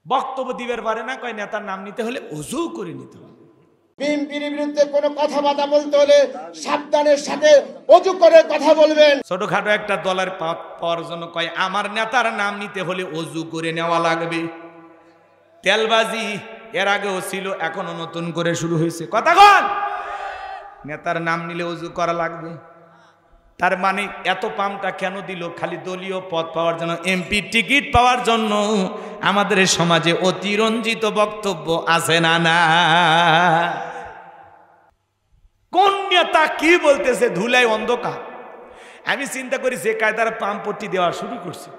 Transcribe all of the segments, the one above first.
বক্তব্য দিবের পারে না, কয় নেতার নাম নিতে হলে ওযু করে নিতে হবে। বিএনপির বিরুদ্ধে কোনো কথাবার্তা বলতে হলে সাবধানের সাথে ওযু করে কথা বলবেন। ছোটখাটো একটা দলের পাওয়ার জন্য কয় আমার নেতার নাম নিতে হলে ওযু করে নেওয়া লাগবে। তেলবাজি এর আগেও ছিল, এখনো নতুন করে শুরু হয়েছে। কথা কন, নেতার নাম নিলে ওযু করা লাগবে। তার মানে এত পামটা কেন দিল? খালি দলীয় পদ পাওয়ার জন্য, এমপি টিকিট পাওয়ার জন্য। আমাদের সমাজে অতিরঞ্জিত বক্তব্য আছে না? না, কোন নেতা কি বলতেছে ধুলায় অন্ধকার। আমি চিন্তা করি যে কায়দার পাম্পটি দেওয়া শুরু করছে,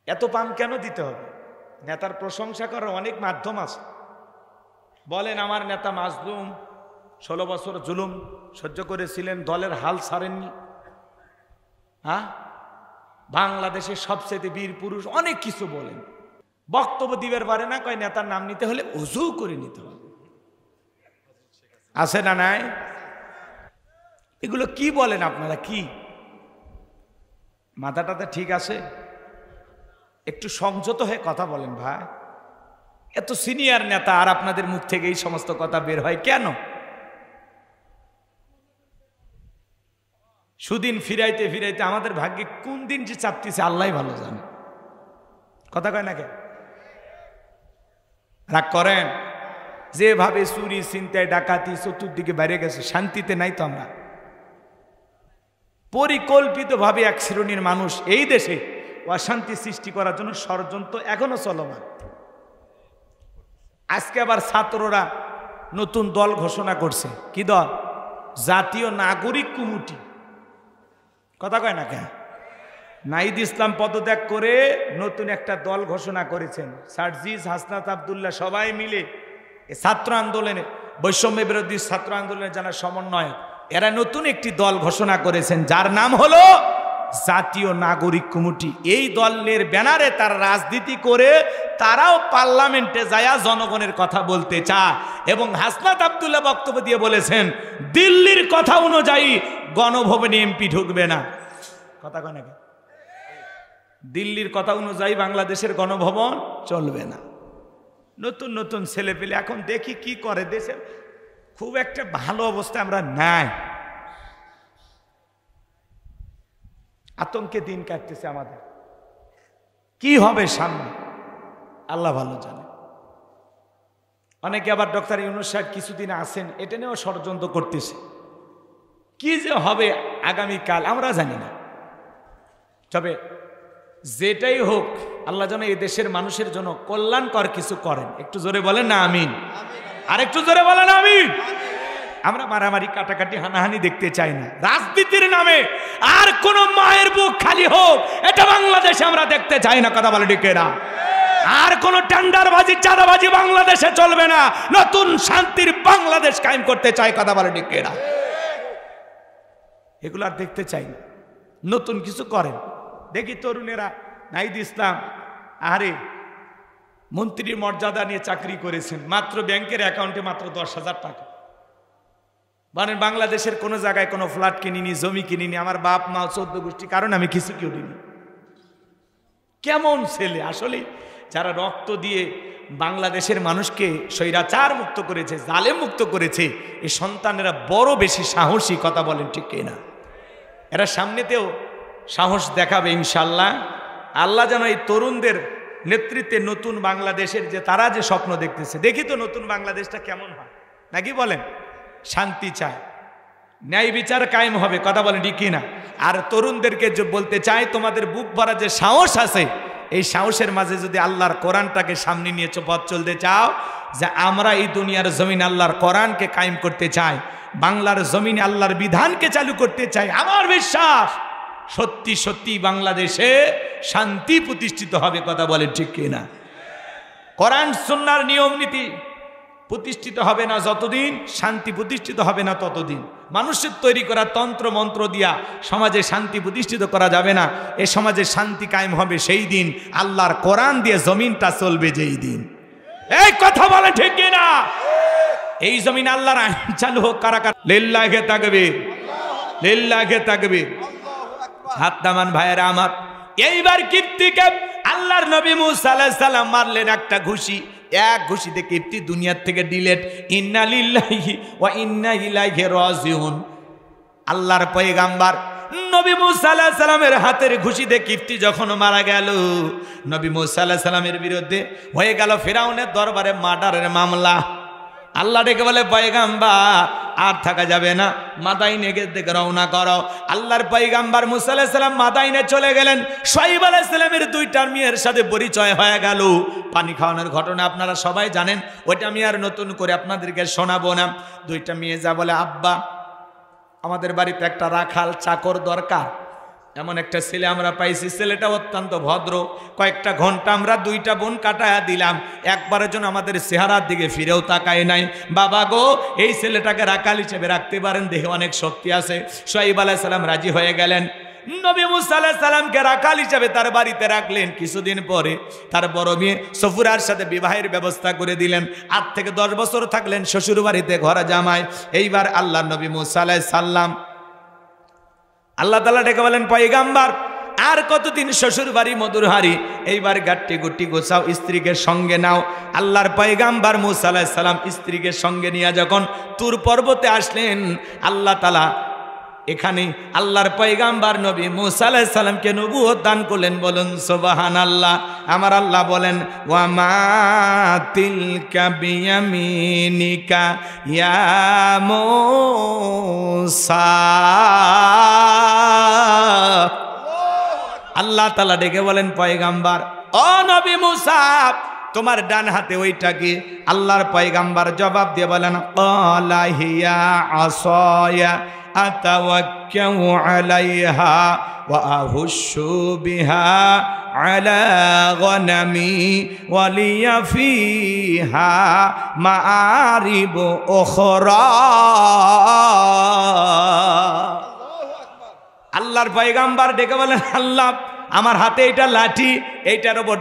এত পাম কেন দিতে হবে? নেতার প্রশংসা করার অনেক মাধ্যম আছে। বলেন আমার নেতা মাজলুম, 16 বছর জুলুম সহ্য করেছিলেন, দলের হাল ছাড়েননি। হ্যাঁ, বাংলাদেশের সবচেয়ে বীর পুরুষ, অনেক কিছু বলেন। বক্তব্য দিবের পারে না, কয় নেতার নাম নিতে হলে ওযু করে নিতে হবে। আছে না নাই? এগুলো কি বলেন আপনারা? কি মাথাটাতে ঠিক আছে? একটু সংযত হয়ে কথা বলেন ভাই। এত সিনিয়র নেতা আর আপনাদের মুখ থেকে এই সমস্ত কথা বের হয় কেন? সুদিন ফিরাইতে ফিরাইতে আমাদের ভাগ্যে কোন দিন যে চাপতেছে আল্লাহ ভালো জানে। কথা কয় না কেন? রাগ করেন? যেভাবে চুরি ছিনতাই ডাকাতি চতুর্দিকে বেড়ে গেছে, শান্তিতে নাই তো আমরা। পরিকল্পিতভাবে এক শ্রেণীর মানুষ এই দেশে অশান্তি সৃষ্টি করার জন্য ষড়যন্ত্র এখনো চলমান। আজকে আবার ছাত্ররা নতুন দল ঘোষণা করছে। কি দল? জাতীয় নাগরিক কমিটি। কথা কয় না কেন? নাহিদ ইসলাম পদত্যাগ করে নতুন একটা দল ঘোষণা করেছেন। সার্জিস, হাসনাত আব্দুল্লাহ সবাই মিলে ছাত্র আন্দোলনে, বৈষম্য বিরোধী ছাত্র আন্দোলনের যারা সমন্বয়ক, এরা নতুন একটি দল ঘোষণা করেছেন, যার নাম হলো জাতীয় নাগরিক কমিটি। এই দলের ব্যানারে তারা রাজনীতি করে, তারাও পার্লামেন্টে যায়া জনগণের কথা বলতে চায়। এবং হাসনাত আব্দুল্লাহ বক্তব্য দিয়ে বলেছেন দিল্লির কথা অনুযায়ী গণভবনে এমপি ঢুকবে না। কথা কয় নাকি? দিল্লির কথা অনুযায়ী বাংলাদেশের গণভবন চলবে না। নতুন নতুন ছেলে পেলে এখন দেখি কি করে। দেশের খুব একটা ভালো অবস্থা আমরা নাই, আতঙ্কে দিন কাটতেছে আমাদের। কি হবে সামনে আল্লাহ ভালো জানে। অনেকে আবার ডক্টর ইউনূস সাহেব কিছুদিন আছেন, এটা নিয়েও ষড়যন্ত্র করতেছে। কি যে হবে আগামীকাল আমরা জানি না। তবে যেটাই হোক, আল্লাহ যেন এই দেশের মানুষের জন্য কল্যাণকর কিছু করেন। একটু জোরে বলেন না আমিন। আর একটু জোরে বলেন আমিন। আমরা মারামারি কাটাকাটি হানাহানি দেখতে চাই না। রাজনীতির নামে আর কোন মায়ের বুক খালি হোক এটা বাংলাদেশে আমরা দেখতে চাই না। কথা বলে ঠিক না? আর কোন টেন্ডারবাজি চাঁদাবাজি বাংলাদেশে চলবে না। নতুন শান্তির বাংলাদেশ কায়েম করতে চাই। কথা বলে ঠিক না? এগুলো আর দেখতে চাই না। নতুন কিছু করেন। দেখি তরুণেরা, নাহিদ ইসলাম আরে মন্ত্রীর মর্যাদা নিয়ে চাকরি করেছেন, মাত্র ব্যাংকের অ্যাকাউন্টে মাত্র 10,000 টাকা। মানে বাংলাদেশের কোনো জায়গায় কোনো ফ্ল্যাট কিনিনি, জমি কিনিনি, আমার বাপ মা 14 গোষ্ঠী কারণ আমি কিছু কিনিনি। কেমন ছেলে আসলে! যারা রক্ত দিয়ে বাংলাদেশের মানুষকে স্বৈরাচার মুক্ত করেছে, জালেম মুক্ত করেছে, এই সন্তানেরা বড় বেশি সাহসী। কথা বলেন ঠিক কিনা? এরা সামনেতেও সাহস দেখাবে ইনশাল্লাহ। আল্লাহ যেন এই তরুণদের নেতৃত্বে নতুন বাংলাদেশের যে তারা যে স্বপ্ন দেখতেছে, দেখি তো নতুন বাংলাদেশটা কেমন হয় নাকি বলেন? শান্তি চায়, ন্যায় বিচার কায়েম হবে। কথা বলেন ঠিক কিনা? আর তরুণদেরকে যে বলতে চাই, তোমাদের বুক ভরা যে সাহস আছে, এই সাহসের মাঝে যদি আল্লাহর কোরআনটাকে সামনে নিয়ে পথ চলতে চাও, যে আমরা এই দুনিয়ার জমিন আল্লাহর কোরআনকে কায়েম করতে চাই, বাংলার জমিনে আল্লাহর বিধানকে চালু করতে চাই, আমার বিশ্বাস সত্যি সত্যি বাংলাদেশে শান্তি প্রতিষ্ঠিত হবে। কথা বলেন ঠিক কিনা? কোরআন সুন্নাহর নিয়ম নীতি প্রতিষ্ঠিত হবে না যতদিন, শান্তি প্রতিষ্ঠিত হবে না ততদিন। মানুষের তৈরি করা তন্ত্র মন্ত্র দিয়া সমাজে শান্তি প্রতিষ্ঠিত করা যাবে না। এ সমাজে শান্তি কায়েম হবে সেই দিন আল্লাহর কোরআন দিয়ে জমিনটা চলবে যেই দিন। এই কথা বলে ঠিক কিনা? এই জমিন আল্লাহর আইন চালু হোক। কারা কারা লিল্লাহি তাকবীর, লিল্লাহি তাকবীর। হাত নামান ভাইয়েরা আমার। এইবার কিপ্তিকে আল্লাহর নবী মুসা আলাইহিস সালাম মারলেন একটা ঘুষি, এক ঘুষিতে কিপ্তি দুনিয়ার থেকে ডিলেট। ইন্না লিল্লাহি ওয়া ইন্না ইলাইহি রাজিউন। আল্লাহর পয়গাম্বার নবী মুসা আলাইহিস সালামের হাতের ঘুষিতে কিপ্তি যখন মারা গেল, নবী মুসা আলাইহিস সালামের বিরুদ্ধে হয়ে গেল ফিরাউনের দরবারে মার্ডারের মামলা। আল্লাহ ডেকে বলে, পয়গাম্বার আর থাকা যাবে না, মাদাইনে দিকে রওনা করো। আল্লাহর পয়গাম্বার মুসা আলাইহিস সালাম মাদাইনে চলে গেলেন। শুআয়ব আলাইহিস সালামের দুইটা মেয়ের সাথে পরিচয় হয়ে গেল। পানি খাওয়ানোর ঘটনা আপনারা সবাই জানেন, ওইটা আমি আর নতুন করে আপনাদেরকে শোনাবো না। দুইটা মেয়ে যা বলে, আব্বা আমাদের বাড়িতে একটা রাখাল চাকর দরকার, এমন একটা ছেলে আমরা পাইছি, ছেলেটা অত্যন্ত ভদ্র। কয়েকটা ঘন্টা আমরা দুইটা বোন কাটায়া দিলাম, একবারের জন্য আমাদের চেহারার দিকে ফিরেও তাকায় নাই। বাবা গো, এই ছেলেটাকে রাখাল হিসেবে রাখতে পারেন, দেহে অনেক শক্তি আছে। শুআয়ব আলাইহিস সালাম রাজি হয়ে গেলেন। নবী মুসা আলাইহিস সালামকে রাখাল হিসেবে তার বাড়িতে রাখলেন। কিছুদিন পরে তার বড় মেয়ে সফুরার সাথে বিবাহের ব্যবস্থা করে দিলেন। 8 থেকে 10 বছর থাকলেন শ্বশুর বাড়িতে ঘরে জামাই। এইবার আল্লাহর নবী মুসা আলাইহিস সালাম আল্লাহ তাআলা ডেকে বলেন, পয়গাম্বার আর কতদিন শ্বশুর বাড়ি মধুর হাড়ি, এইবার গাট্টি গুটি গোছাও, স্ত্রীকে সঙ্গে নাও। আল্লাহর পয়গাম্বার মুসা আলাইহিস সালাম স্ত্রীকে সঙ্গে নিয়ে যখন তুর পর্বতে আসলেন, আল্লাহ তাআলা এখানে আল্লাহর পয়গাম্বার নবী মুসা আলাইহিস সালামকে নবুয়ত দান করলেন। বলুন সুবহানাল্লাহ। আমার আল্লাহ বলেন, ওয়া মা তিলকা বিয়ামিনিকা ইয়া মুসা। আল্লাহ তাআলা ডেকে বলেন, পয়গাম্বার ও নবী মুসা, তোমার ডান হাতে ওইটা কি? আল্লাহর পয়গাম্বার জবাব দিয়ে বলেন, ক্বালা হিয়া আসায়া আতাওয়াক্কাউ আলাইহা ওয়া আহুশু বিহা আলা গনামি ওয়া লিয়া ফিহা মাআরিব উখরা। আল্লাহর পয়গাম্বার ডেকে বলেন, আল্লাহ আমার হাতে এইটা লাঠি, এইটার ওপর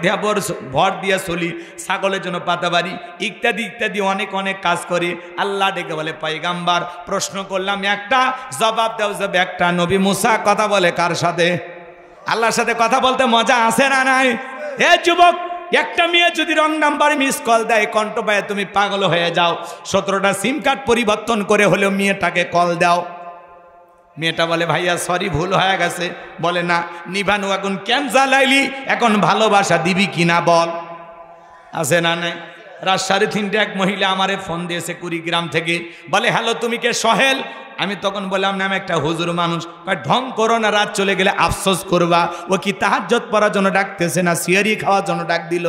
ভর দিয়া চলি, ছাগলের জন্য পাতাবাড়ি ইত্যাদি ইত্যাদি অনেক অনেক কাজ করি। আল্লাহ ডেকে বলে, পয়গাম্বার প্রশ্ন করলাম একটা, জবাব দাও যাবে একটা। নবী মুসা কথা বলে কার সাথে? আল্লাহর সাথে কথা বলতে মজা আছে না নাই? এ যুবক, একটা মেয়ে যদি রং নাম্বার মিস কল দেয়, কণ্ঠ পায়ে তুমি পাগল হয়ে যাও, 17টা সিম কার্ড পরিবর্তন করে হলেও মেয়েটাকে কল দাও। মেয়েটা বলে, ভাইয়া সরি ভুল হয়ে গেছে। বলে, না নিভানু আগুন কেন জ্বালাইলি, এখন ভালোবাসা দিবি কিনা বল। আছে না নাই? রাত 3:30 এক মহিলা আমারে ফোন দিয়েছে কুড়িগ্রাম থেকে, বলে, হ্যালো তুমি কে সোহেল? আমি তখন বললাম, না আমি একটা হুজুর মানুষ। ঢং করো না, রাত চলে গেলে আফসোস করবা। ও কি তাহাজ্জুদ পড়ার জন্য ডাকতেছে না সিয়ারি খাওয়ার জন্য ডাক দিল?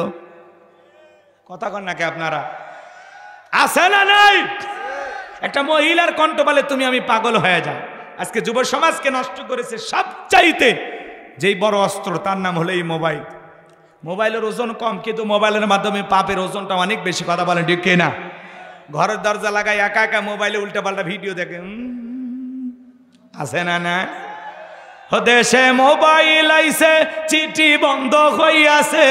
কথা কন নাকি আপনারা? আছে না নাই? একটা মহিলার কণ্ঠ বলে, তুমি আমি পাগল হয়ে যাও। আজকে যুব সমাজকে নষ্ট করেছে সবচাইতে যেই বড় অস্ত্র, তার নাম হলো এই মোবাইল। মোবাইলের ওজন কম, কিন্তু মোবাইলের মাধ্যমে পাপের ওজনটা অনেক বেশি। কথা বলেন ঠিক না? ঘরের দরজা লাগায় একা একা মোবাইলে উল্টা পাল্টা ভিডিও দেখে, আছে না না? দেশে মোবাইল আইছে, চিঠি বন্ধ হইয়াছে,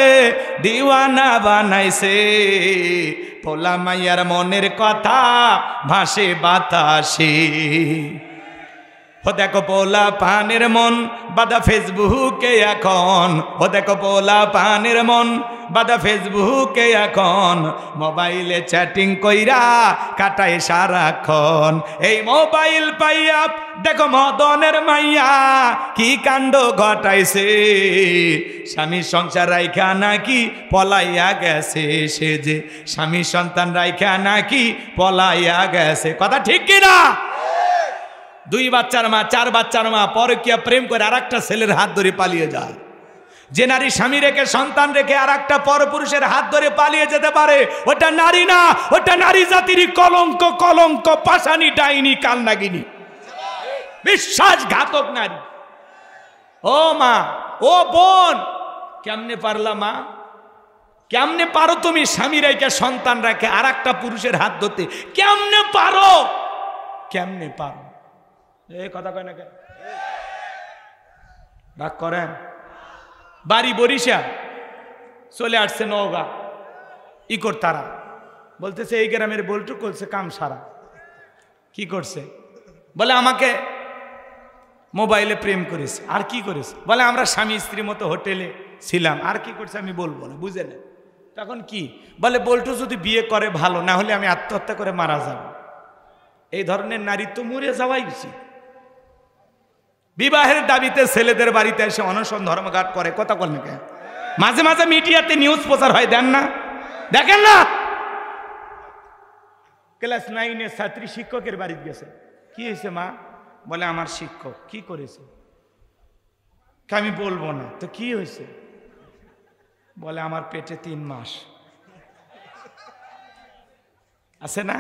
দিওয়ানা বানাইছে, পোলা মাইয়ার মনের কথা ভাসে বাতাসে। ও দেখো পোলা পানের মন বাদা ফেসবুকে এখন, ও দেখো পোলা পানের মন বাদা ফেসবুকে এখন, মোবাইলে চ্যাটিং কইরা কাটায় সারাক্ষণ। এই মোবাইল পাইয়া দেখো মদনের মাইয়া কি কাণ্ড ঘটাইছে, স্বামী সংসার রাইখা নাকি পলাইয়া গেছে সে, যে স্বামী সন্তান রাইখা নাকি পলাইয়া গেছে। কথা ঠিক কিনা? 2 বাচ্চার মা, 4 বাচ্চার মা পরকীয়া প্রেম করে আরেকটা ছেলের হাত ধরে পালিয়ে যায়। যে নারী স্বামী রেখে সন্তান রেখে আরেকটা পরপুরুষের হাত ধরে পালিয়ে যেতে পারে, ওটা নারী না, ওটা নারী জাতির কলঙ্ক, কলঙ্ক, পাশানি, ডাইনি, কালনাগিনী, বিশ্বাসঘাতক নারী। ও মা, ও বোন, কেমনে পারলা মা? কেমনে পারো তুমি স্বামী রেখে সন্তান রেখে আরেকটা পুরুষের হাত ধরতে? কেমনে পারো? কেমনে পারো? এই কথা কয় না কেন? রাগ করেন? বাড়ি বরিশা, চলে আসছে নওগাঁ, তারা বলতেছে এই গ্রামের বল্টু করছে কাম সারা। কি করছে? বলে আমাকে মোবাইলে প্রেম করেছে। আর কি করেছে? বলে আমরা স্বামী স্ত্রীর মতো হোটেলে ছিলাম। আর কি করছে আমি বলবো না, বুঝে না। তখন কি বলে, বল্টু যদি বিয়ে করে ভালো, না হলে আমি আত্মহত্যা করে মারা যাব। এই ধরনের নারী তো মরে যাওয়াই উচিত। বিবাহের দাবিতে ছেলেদের বাড়িতে এসে অনশন ধর্মঘাট করে, কথা বলেন কেন? মাঝে মাঝে মিডিয়াতে নিউজ প্রচার হয়, দেন না? দেখেন না? ক্লাস 9-এর ছাত্রী শিক্ষকের বাড়িতে গেছে। কি হয়েছে মা? বলে আমার শিক্ষক। কি করেছে? আমি বলবো না। তো কি হয়েছে? বলে আমার পেটে 3 মাস আছে না।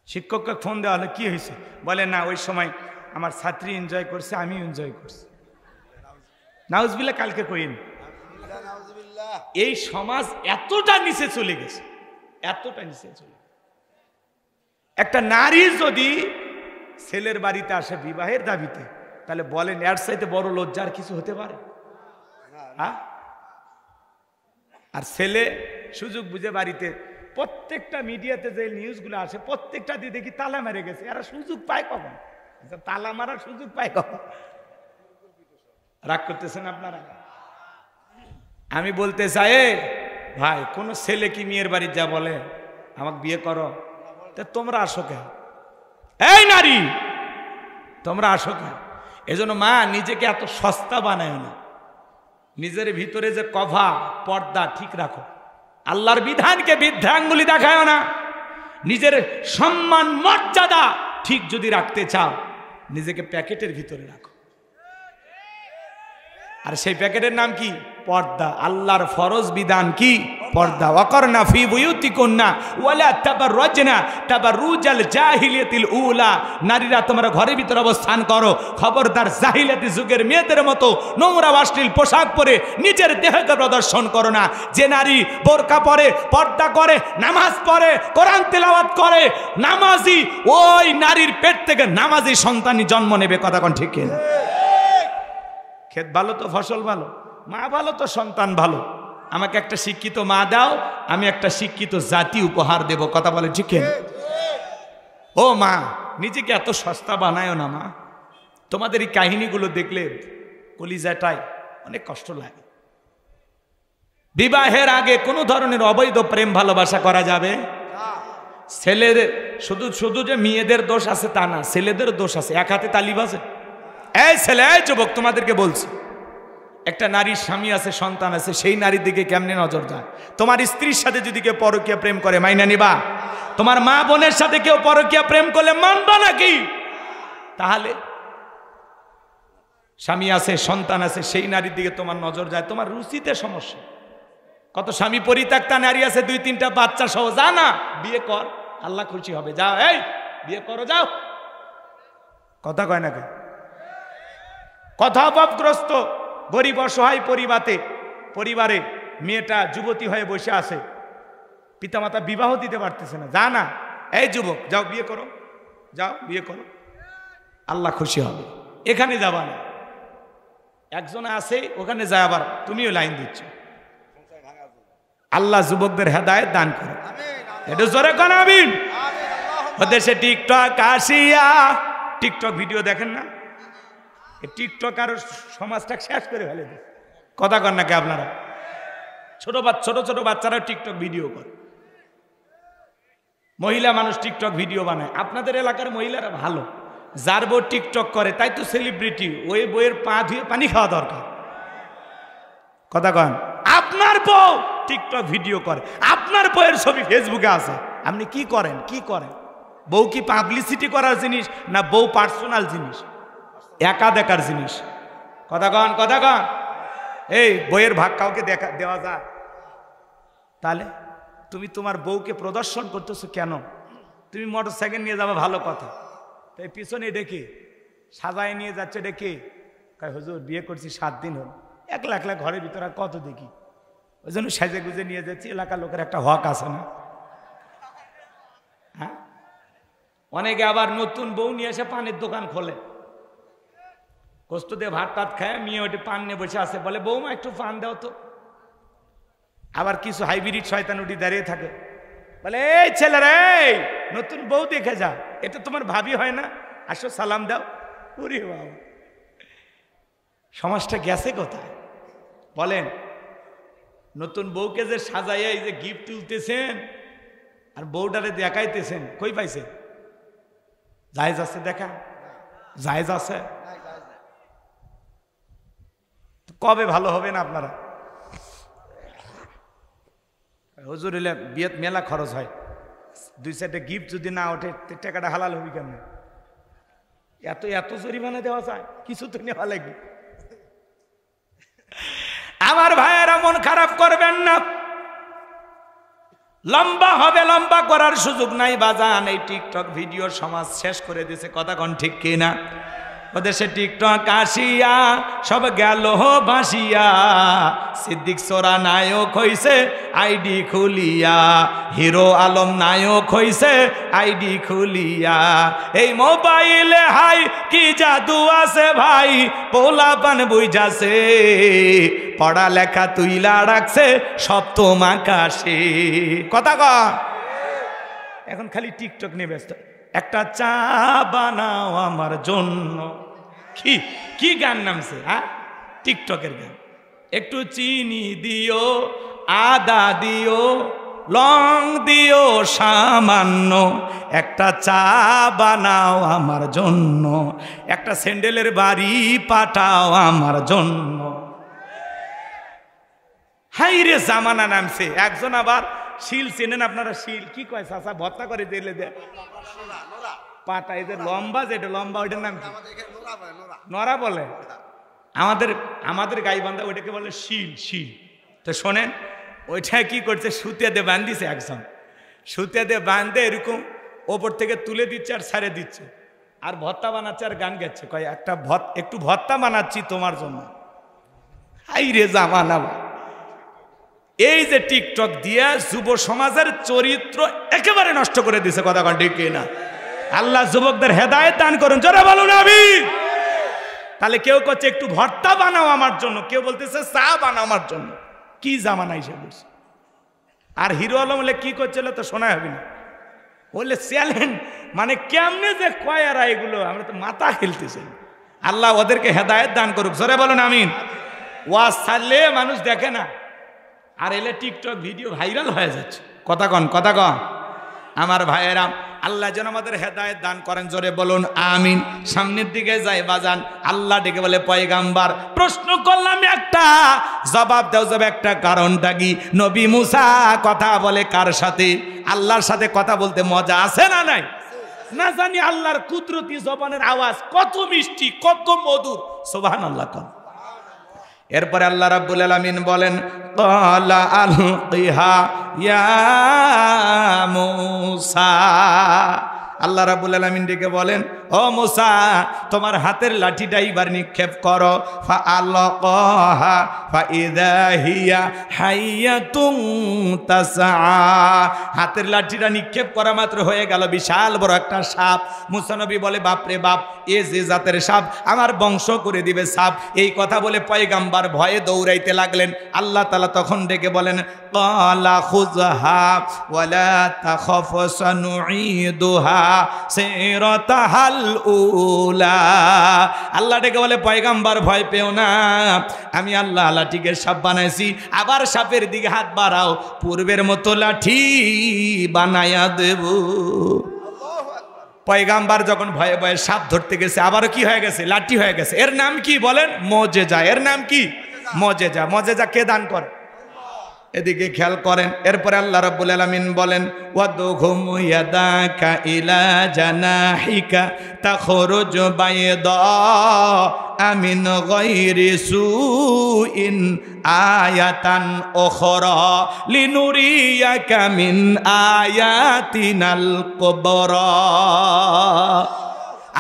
শিক্ষককে ফোন দেওয়া হলো, কি হয়েছে? বলে না, ওই সময় আমার ছাত্রী এনজয় করছে, আমি এনজয় করছি। নাউজুবিল্লাহ, কালকে কইন। এই সমাজ এতটা নিচে চলে গেছে, এতটা নিচে চলে। একটা নারী যদি ছেলের বাড়িতে আসে বিবাহের দাবিতে, তাহলে বলেন এর চাইতে বড় লজ্জার কিছু হতে পারে? হ্যাঁ? আর ছেলে সুযোগ বুঝে বাড়িতে, প্রত্যেকটা মিডিয়াতে যে নিউজগুলো আসে প্রত্যেকটা দিয়ে দেখি তালা মেরে গেছে। এরা সুযোগ পায় কখন? তালা মারার সুযোগ পায় কখন? রাগ করতেছেন আপনারা? আমি বলতে চাই, ভাই কোন ছেলে কি মেয়ের বাড়ি যা বলে আমাকে বিয়ে করো, তা তোমরা আসো কেন? এই নারী, তোমরা আসো কেন? এজন্য মা নিজেকে এত সস্তা বানায় না। নিজের ভিতরে যে কভা পর্দা ঠিক রাখো। আল্লাহর বিধানকে বৃদ্ধাঙ্গুলি দেখায় না। নিজের সম্মান মর্যাদা ঠিক যদি রাখতে চাও, নিজেকে প্যাকেটের ভিতরে রাখো। আর সেই প্যাকেটের নাম কি? পর্দা। আল্লাহর ফরজ বিধান কি? পর্দা। ওয়াকরনা ফি বুয়ুতিকুন্না ওয়ালা তাবাররাজনা তাবাররুজাল জাহিলিয়াতিল উলা। নারীরা তোমরা ঘরের ভিতরে অবস্থান করো, খবরদার জাহিলিয়াতি যুগের মেয়েদের মতো নোংরা অশ্লীল পোশাক পরে নিজের দেহকে প্রদর্শন করো না। যে নারী বোরকা পরে, পর্দা করে, নামাজ পড়ে, কোরআন তেলাওয়াত করে, নামাজি, ওই নারীর পেট থেকে নামাজি সন্তানই জন্ম নেবে। কথা কোন ঠিক কিনা? ক্ষেত ভালো তো ফসল ভালো, মা ভালো তো সন্তান ভালো। আমাকে একটা শিক্ষিত মা দাও, আমি একটা শিক্ষিত জাতি উপহার দেব। কথা বলে ঠিক কিনা? ও মা, নিজেকে এত সস্তা বানায়ও না মা। তোমাদের এই কাহিনীগুলো দেখলে কলিজাটায় অনেক কষ্ট লাগে। বিবাহের আগে কোনো ধরনের অবৈধ প্রেম ভালোবাসা করা যাবে? ছেলেদের শুধু যে মেয়েদের দোষ আছে তা না, ছেলেদের দোষ আছে। এক হাতে তালি বাজে। এই ছেলে, এই যুবক, তোমাদেরকে বলছি, একটা নারীর স্বামী আছে, সন্তান আছে, সেই নারীর দিকে কেমনে নজর যায়? তোমার স্ত্রীর সাথে যদি কেউ পরকীয়া প্রেম করে মাইনা নিবা? তোমার মা বোনের সাথে কেউ পরকীয়া প্রেম করলে মানবা নাকি? তাহলে স্বামী আছে, সন্তান আছে, সেই নারীর দিকে তোমার নজর যায়, তোমার রুচিতে সমস্যা। কত স্বামী পরিত্যক্তা নারী আছে, 2-3টা বাচ্চা সহ। যা না, বিয়ে কর, আল্লাহ খুশি হবে। যাও, এই বিয়ে করো, যাও। কথা কয় না? কথা অভাবগ্রস্ত গরিব অসহায় পরিবারে মেয়েটা যুবতী হয়ে বসে আছে, পিতামাতা বিবাহ দিতে পারতেছে না। যা না, এই যুবক, যাও বিয়ে করো, যাও বিয়ে করো, আল্লাহ খুশি হবে। এখানে যাবা না। একজন আছে ওখানে যায়, আবার তুমিও লাইন দিচ্ছ। আল্লাহ যুবকদের হেদায়েত দান করে। এটা জোরে কোন আমিন। দেশে টিকটক আসিয়া, টিকটক ভিডিও দেখেন না? টিকটক আর সমাজটা শেষ করে ফেলে দেয়। কথা কন নাকি আপনারা? ছোট ছোট বাচ্চারা টিকটক ভিডিও করে। মহিলা মানুষ টিকটক ভিডিও বানায়। আপনাদের এলাকার মহিলারা ভালো, যার বউ টিকটক করে তাই তো সেলিব্রিটি। ওই বইয়ের পা ধুয়ে পানি খাওয়া দরকার। কথা কন। আপনার বউ টিকটক ভিডিও করে, আপনার বউয়ের ছবি ফেসবুকে আছে, আপনি কি করেন? বউ কি পাবলিসিটি করার জিনিস না বউ পার্সোনাল জিনিস, একা দেখার জিনিস? কথা কন। এই বইয়ের ভাগ কাউকে দেওয়া যায়? তাহলে তুমি তোমার বউকে প্রদর্শন করতেছো কেন? তুমি মোটরসাইকেল নিয়ে যাবে, ভালো কথা, তাই পিছনে ডেকে সাজায় নিয়ে যাচ্ছে, ডেকে কয় হুজুর বিয়ে করছি 7 দিন হল। একলা ঘরের ভিতরে কত দেখি, ওই জন্য সাজে গুজে নিয়ে যাচ্ছি। এলাকার লোকের একটা হক আছে না? হ্যাঁ, অনেকে আবার নতুন বউ নিয়ে এসে পানের দোকান খোলে, কষ্ট দিয়ে ভাত টাত খায়, মেয়ে ওটি পান নিয়ে বসে আছে, বলে বৌমা একটু পান দাও তো। আবার কিছু হাইব্রিড শয়তান উঠি দাঁড়িয়ে থাকে, বলে এই ছেলেরা, এই নতুন বউ দেখে যা, এটা তোমার ভাবি হয় না? আসো সালাম দাও। ওরে বাবা, সমাজটা গেছে কোথায় বলেন? নতুন বউকে যে সাজাইয়া এই যে গিফট তুলতেছেন আর বউটারে দেখাইতেছেন, কই পাইছে? জায়েজ আছে দেখা? জায়েজ আছে? কবে ভালো হবে না আপনারা? হুজুর হইলে বিয়েত মেলা খরচ হয়, 2-4টা গিফট যদি না ওঠে টাকাটা হালাল হবি কেমন? এত এত জরিমানা দেওয়া যায়? কিছু তো নেওয়া লাগবে। আমার ভাইয়েরা মন খারাপ করবেন না, লম্বা হবে, লম্বা করার সুযোগ নাই বাজান। এই টিকটক ভিডিও সমাজ শেষ করে দিয়েছে, কথা কোন ঠিক কিনা? ওদেশে টিকটক আসিয়া সব গেল ভাসিয়া, সিদ্দিক সোরা নায়ক হইছে আইডি খুলিয়া, হিরো আলম নায়ক হইছে আইডি খুলিয়া। এই মোবাইলে হাই কি জাদু আছে ভাই, পোলাপান বুঝাছে, পড়ালেখা তুইলা রাখছে সপ্তম আকাশে, কথা কন। এখন খালি টিকটক নিয়ে ব্যস্ত। একটা চা বানাও আমার জন্য, কি কি গান নামছে? হ্যাঁ, টিকটকের গান। একটু চিনি দিও, আদা দিও, লং দিও সামান্য, একটা চা বানাও আমার জন্য, একটা স্যান্ডেলের বাড়ি পাঠাও আমার জন্য। হাই রে জামানা নামছে। একজন আবার শিল চেনেন আপনারা? শিল কি কয় চাচা? ভত্তা করে দিলে দে পাটা, এই যে লম্বা, যেটা লম্বা ওইটার নাম কি? নরা বলে আমাদের গাইবান্ধা, ওইটাকে বলে শিল। শিল তো শোনেন, ওইটা কি করছে, সুতে দিয়ে বান্ধিছে একজন, সুতে দিয়ে বাঁধে এরকম ওপর থেকে তুলে দিচ্ছে আর ছাড়ে দিচ্ছে, আর ভত্তা বানাচ্ছে আর গান গাচ্ছে, কয় একটু ভত্তা বানাচ্ছি তোমার জন্য। হাই রে জামানা। এই যে টিকটক দিয়া যুব সমাজের চরিত্র একেবারে নষ্ট করে দিছে, কথা কোন ঠিক কিনা? আল্লাহ যুবকদের হেদায়েত দান করুন, জোরে বলুন আমিন। তাহলে কেউ করছে একটু ভর্তা বানাও আমার জন্য, কেউ বলতেছে চা বানাও আমার জন্য। কি জামানা এসে বলছে। আর হিরো আলম বলে কি করছিল তো শোনা হবে না, বললে চ্যালেঞ্জ, মানে কেমনে যে কয়ারা এগুলো, আমরা তো মাথা খেলতেছি। আল্লাহ ওদেরকে হেদায়েত দান করুক, জোরে বলুন আমিন। ওয়াজ ছাড়লে মানুষ দেখে না, আর এলে টিকটক ভিডিও ভাইরাল হয়ে যাচ্ছে, কথা কন, কথা কন। আমার ভাইয়েরা, আল্লাহ যেন আমাদের হেদায়েত দান করেন, জোরে বলুন আমিন। সামনের দিকে যাই বাজান, আল্লাহ ডেকে বলে পয়গাম্বার, প্রশ্ন করলাম একটা, জবাব দাও, যাবে একটা, কারণটা কি? নবী মুসা কথা বলে কার সাথে? আল্লাহর সাথে কথা বলতে মজা আছে না নাই? না জানি আল্লাহর কুদরতি জবানের আওয়াজ কত মিষ্টি, কত মধুর, সুবহানাল্লাহ কোন। এরপরে আল্লাহ রাব্বুল আলামিন বলেন, ক্বালা আলকিহা ইয়া মূসা। আল্লাহ রাব্বুল আলামিন ডেকে বলেন, ও মূসা, তোমার হাতের লাঠিটা এবার নিক্ষেপ করো। ফাআলকাহা ফাইযা হিয়া হাইয়াতুন তাসআ। হাতের লাঠিটা নিক্ষেপ করা মাত্র হয়ে গেল বিশাল বড় একটা সাপ। মূসা নবী বলে, বাপ রে বাপ, এ যে জাতের সাপ, আমার বংশ করে দিবে সাপ। এই কথা বলে পয়গাম্বার ভয়ে দৌড়াইতে লাগলেন। আল্লাহ তাআলা তখন ডেকে বলেন, ক্বালা খুযহা ওয়ালা তাখাফ সানুঈদুহা সিরাতাহাল উলা। আল্লাহ ডেকে বলে, পয়গাম্বার ভয় পেও না, আমি আল্লাহ লাঠিকে সাপ বানাইছি, আবার সাপের দিকে হাত বাড়াও, পূর্বের মতো লাঠি বানায়া দেব। পয়গাম্বার যখন ভয়ে ভয়ে সাপ ধরতে গেছে, আবারও কি হয়ে গেছে? লাঠি হয়ে গেছে। এর নাম কি বলেন? মুজিজা। এর নাম কি? মুজিজা। মুজিজা কে দান করে? এদিকে খেয়াল করেন। এরপরে আল্লাহ রাব্বুল আলামিন বলেন, ওয়াদুঘুম ইয়াদাকা ইলা জানাহিকা তাখরুজ বাইদা আমিন গায়রি সুইন আয়াতান উখরা লিনুরিয়াকা মিন আয়াতিনাল কুবরা।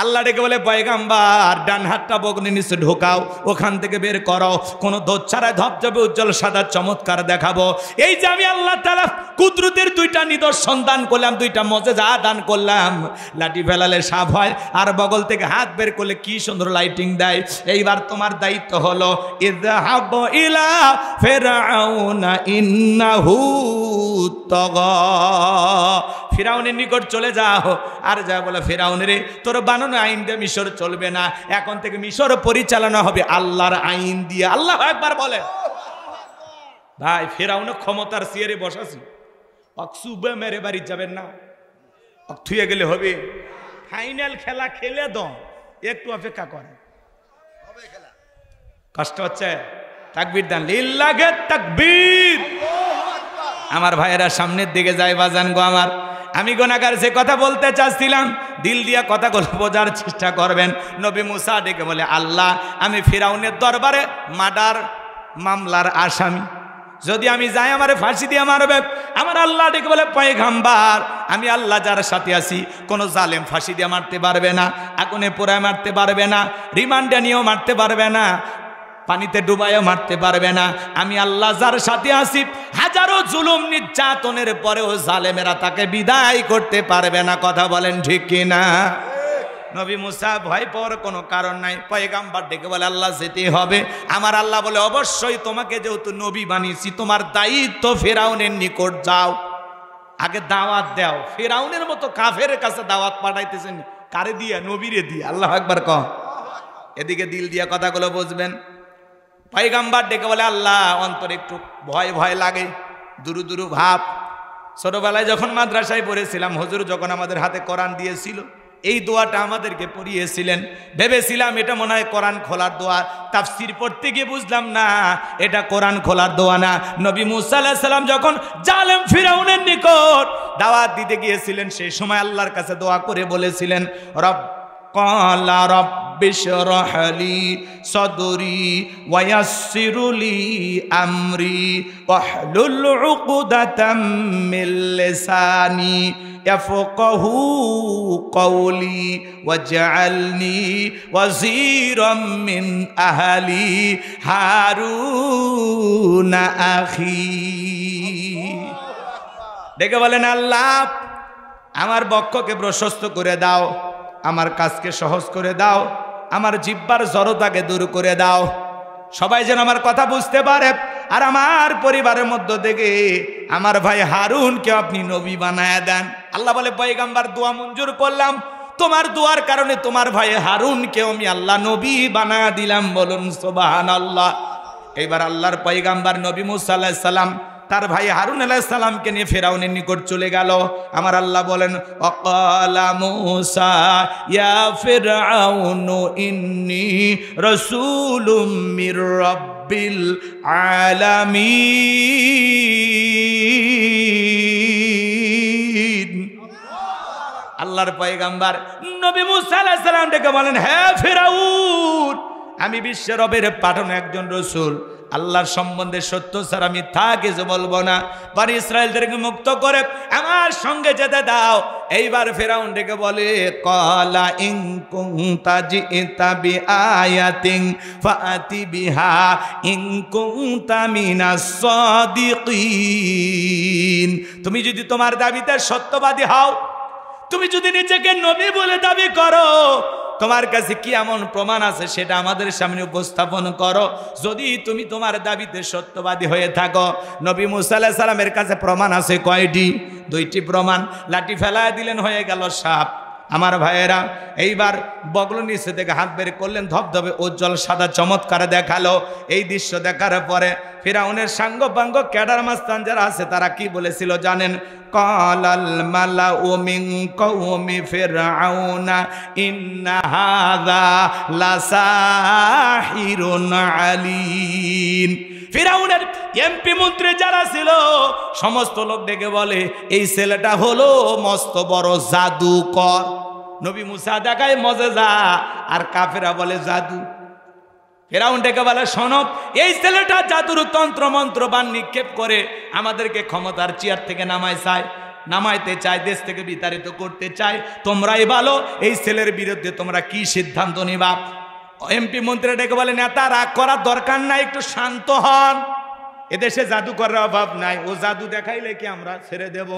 আল্লাহ ডেকে বলে, পয়গাম্বার ডান হাতটা বগনি নিচে ঢোকাও, ওখান থেকে বের করো, কোনো দোষ ছাড়াই ধবধবে উজ্জ্বল সাদা চমৎকার দেখাবো। এই যে আমি আল্লাহ তাআলা কুদরতের দুইটা নিদর্শন দান করলাম, দুইটা মুজিজা দান করলাম। লাঠি ফেলালে সাপ হয়, আর বগল থেকে হাত বের করলে কি সুন্দর লাইটিং দেয়। এইবার তোমার দায়িত্ব হলো, ইযহাব ইলা ফিরআউনা ইন্নাহু তাগা ফিরাউনের নিকট চলে যাও। আর যা বলে, ফিরাউনের তোর বানানো আইন দিয়ে মিশর চলবে না, এখন থেকে মিশর পরিচালনা হবে আল্লাহর আইন দিয়ে। আল্লাহ একবার বলে ভাই, ফিরাউন ক্ষমতার চেয়ারে বসাছি, অক্সুবে মেরে বাড়ি যাবেন না, থুয়ে গেলে হবে। ফাইনাল খেলা খেলে দাও, একটু অপেক্ষা করে, কষ্ট হচ্ছে। তাকবীর দেন, লিল্লাহে তাকবীর। আমার ভাইয়েরা সামনের দিকে যায় বাজান গো আমার। আমি গুনাহগার, যে কথা বলতে চাচ্ছিলাম দিল দিয়া কথাগুলো বোঝার চেষ্টা করবেন। নবী মুসা ডেকে বলে, আল্লাহ আমি ফিরাউনের দরবারে মার্ডার মামলার আসামি, যদি আমি যাই আমারে ফাঁসি দিয়ে মারবে। আমার আল্লাহ ডেকে বলে, পয়গম্বর আমি আল্লাহ যার সাথে আছি, কোনো জালেম ফাঁসি দিয়ে মারতে পারবে না, আগুনে পোড়ায় মারতে পারবে না, রিমান্ডে নিয়েও মারতে পারবে না, পানিতে ডুবাইও মারতে পারবে না। আমি আল্লাহ যার সাথে আছি, হাজারো জুলুম নির্যাতনের পরেও জালেমেরা তাকে বিদায় করতে পারবে না। কথা বলেন ঠিক কিনা? নবী মুসা ভয় পাওয়ার কোনো কারণ নাই। পয়গম্বর ডেকে বলে, আল্লাহ যেতে হবে। আমার আল্লাহ বলে, অবশ্যই তোমাকে যেহেতু নবী বানিয়েছি, তোমার দায়িত্ব ফিরাউনের নিকট যাও, আগে দাওয়াত দাও। ফিরাউনের মতো কাফের কাছে দাওয়াত পাঠাইতেছেন কারে দিয়া? নবীরে দিয়ে। আল্লাহ একবার কহ। এদিকে দিল দিয়া কথাগুলো বুঝবেন। পয়গম্বর ডেকে বলে, আল্লাহ অন্তরে একটু ভয় ভয় লাগে, দুরু দুরু ভাব। ছোটবেলায় যখন মাদ্রাসায় পড়েছিলাম, হুজুর যখন আমাদের হাতে কোরআন দিয়েছিল, এই দোয়াটা আমাদেরকে পড়িয়েছিলেন। ভেবেছিলাম এটা মনে হয় কোরআন খোলার দোয়া। তাফসীর পড়তে গিয়ে বুঝলাম না, এটা কোরআন খোলার দোয়া না। নবী মুসা আলাইহিস সালাম যখন জালেম ফিরাউনের নিকট দাওয়াত দিতে গিয়েছিলেন, সেই সময় আল্লাহর কাছে দোয়া করে বলেছিলেন, রব ক্বালা রাব্বি শরহ লি সাদরি ওয়া ইয়াসসির লি আমরি ওয়াহলুল উকদাতাম মিন লিসানি ইয়াফকাহু কওলি ওয়াজআলনি ওয়াজিরাম মিন আহলি হারুন আখি। ডেকে বলেন, আল্লাহ আমার বক্ষকে প্রশস্ত করে দাও, আমার কাজকে সহজ করে দাও, আমার জিহ্বার জড়তাকে দূর করে দাও, সবাই যেন আমার কথা বুঝতে পারে। আর আমার পরিবারের মধ্য থেকে আমার ভাই হারুনকে আপনি নবী বানায়া দেন। আল্লাহ বলে, পয়গম্বর দোয়া মঞ্জুর করলাম, তোমার দোয়ার কারণে তোমার ভাই হারুনকে আমি আল্লাহ নবী বানায়া দিলাম। বলুন সুবহানাল্লাহ। এইবার আল্লাহর পয়গম্বর নবী মুসা আলাইহিস সালাম তার ভাই হারুন আলাইহিস সালামকে নিয়ে ফিরাউনের নিকট চলে গেল। আমার আল্লাহ বলেন, ওয়াকালা মুসা ইয়া ফিরআউনু ইন্নী রাসূলুম মির রাব্বিল আলামিন। আল্লাহর পয়গম্বর নবী মুসা আলাইহিস সালাম ডেকে বলেন, হে ফিরাউন, আমি বিশ্বের রবের পাঠানো একজন রাসূল, আল্লাহর সম্বন্ধে সত্য ছাড়া মিথ্যা কিছু বলবো না। বনি ইসরাইলদেরকে মুক্ত করে আমার সঙ্গে যেতে দাও। এইবার ফিরাউন ডেকে বলে, ক্বালা ইন কুনতা জিতা বিআয়াতিন ফাআতি বিহা ইন কুনতা মিনাস সাদিকিন। তুমি যদি তোমার দাবিতে সত্যবাদী হও, তুমি যদি নিজেকে নবী বলে দাবি করো, তোমার কাছে কি এমন প্রমাণ আছে সেটা আমাদের সামনে উপস্থাপন করো। যদি তুমি তোমার দাবিতে সত্যবাদী হয়ে থাকো। নবী মুসা আলাইহিস সালামের কাছে প্রমাণ আছে কয়টি? দুইটি প্রমাণ। লাঠি ফেলায় দিলেন, হয়ে গেল সাপ। আমার ভাইয়েরা এইবার বগল নিচে থেকে হাত বের করলেন, ধবধবে উজ্জ্বল সাদা চমৎকার দেখালো। এই দৃশ্য দেখার পরে ফিরাউনের সাঙ্গ পাঙ্গ ক্যাডার মাস্তান যারা আছে তারা কি বলেছিল জানেন? ক্বালাল মালাউ মিন কওমি ফিরআউনা ইন্না হাযা লাসাহিরুন আলীম। ফিরাউনের এমপি মন্ত্রী যারা ছিল সমস্ত লোক ডেকে বলে, এই ছেলেটা হলো মস্ত বড় জাদুকর। নবী মুসা দেখায় মজেজা, আর কাফেরা বলে জাদু। ফিরাউন ডেকে বলে, শোনো, এই ছেলেটা জাদুর তন্ত্র মন্ত্র বান নিক্ষেপ করে আমাদেরকে ক্ষমতার চেয়ার থেকে নামাইতে চায়, দেশ থেকে বিতাড়িত করতে চায়। তোমরাই বলো এই ছেলের বিরুদ্ধে তোমরা কি সিদ্ধান্ত নিবা? এমপি মন্ত্রী ডেকে বলে, নেতা রাগ করার দরকার নাই, একটু শান্ত হন। এদেশে জাদুকরের অভাব নাই, ও জাদু দেখাইলে কি আমরা ছেড়ে দেব?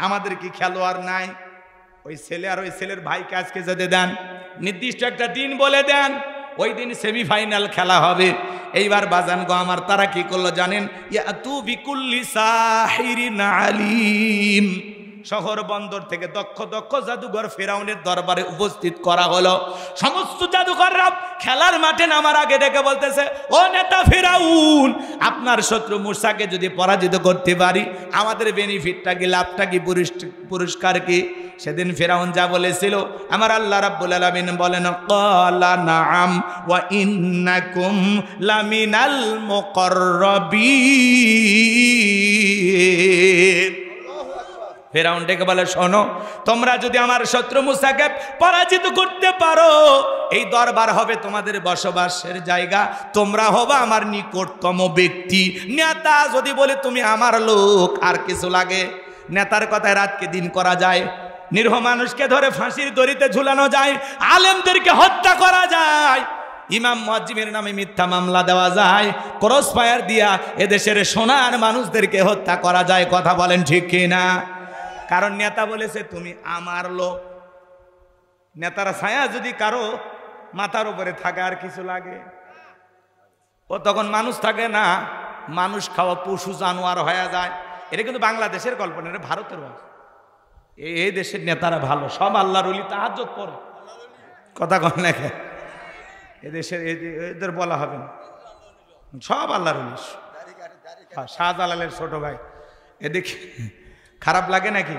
আমাদের কি খেলোয়াড় নাই? ওই ছেলে আর ওই ছেলের ভাইকে আজকে যেতে দেন, নির্দিষ্ট একটা দিন বলে দেন, ওই দিন সেমিফাইনাল খেলা হবে। এইবার বাজান গো আমার, তারা কি করলো জানেন? ইয়াতু বিকুল্লি সাহিরিন আলিম। শহর বন্দর থেকে দক্ষ দক্ষ জাদুঘর ফেরাউনের দরবারে উপস্থিত করা হলো। সমস্ত জাদুঘররা খেলার মাঠে নামার আগে ডেকে বলতেছে, ও নেতা ফেরাউন, আপনার শত্রু মূসাকে যদি পরাজিত করতে পারি আমাদের বেনিফিটটা কি, লাভটা কি, পুরস্কার কি? সেদিন ফেরাউন যা বলেছিল আমার আল্লাহ রাব্বুল আলামিন বলেন, ক্বালা নাআম ওয়া ইন্নাকুম লামিনাল মুকাররাবিন। ফেরাউন ডেকে বলে, শোনো, তোমরা যদি আমার শত্রু মূসাকে পরাজিত করতে পারো এই দরবার হবে তোমাদের বসবাসের জায়গা, তোমরা হবে আমার নিকটতম ব্যক্তি। নেতা যদি বলে তুমি আমার লোক, আর কিছু লাগে? নেতার কথায় রাতকে দিন করা যায়, নিরীহ মানুষকে ধরে ফাঁসির দড়িতে ঝুলানো যায়, আলেমদেরকে হত্যা করা যায়, ইমাম মুয়াজ্জিমের নামে মিথ্যা মামলা দেওয়া যায়, ক্রস ফায়ার দিয়া এদেশের সোনার মানুষদেরকে হত্যা করা যায়। কথা বলেন ঠিক কিনা? কারণ নেতা বলেছে তুমি আমার লোক। নেতারা ছায়া যদি কারো মাথার উপরে থাকে আর কিছু লাগে? ও তখন মানুষ থাকে না, মানুষ খাওয়া পশু জানোয়ার হয়ে যায়। এটা কিন্তু বাংলাদেশের গল্প না, এটা ভারতের গল্প। এই দেশের নেতারা ভালো, সব আল্লাহর ওলি, তাহাজ্জুদ পড়ে। কথা কন না, এদেশের এদের বলা হবে না, সব আল্লাহর ওলি। শাহজালালের ছোট ভাই, এদিকে খারাপ লাগে নাকি?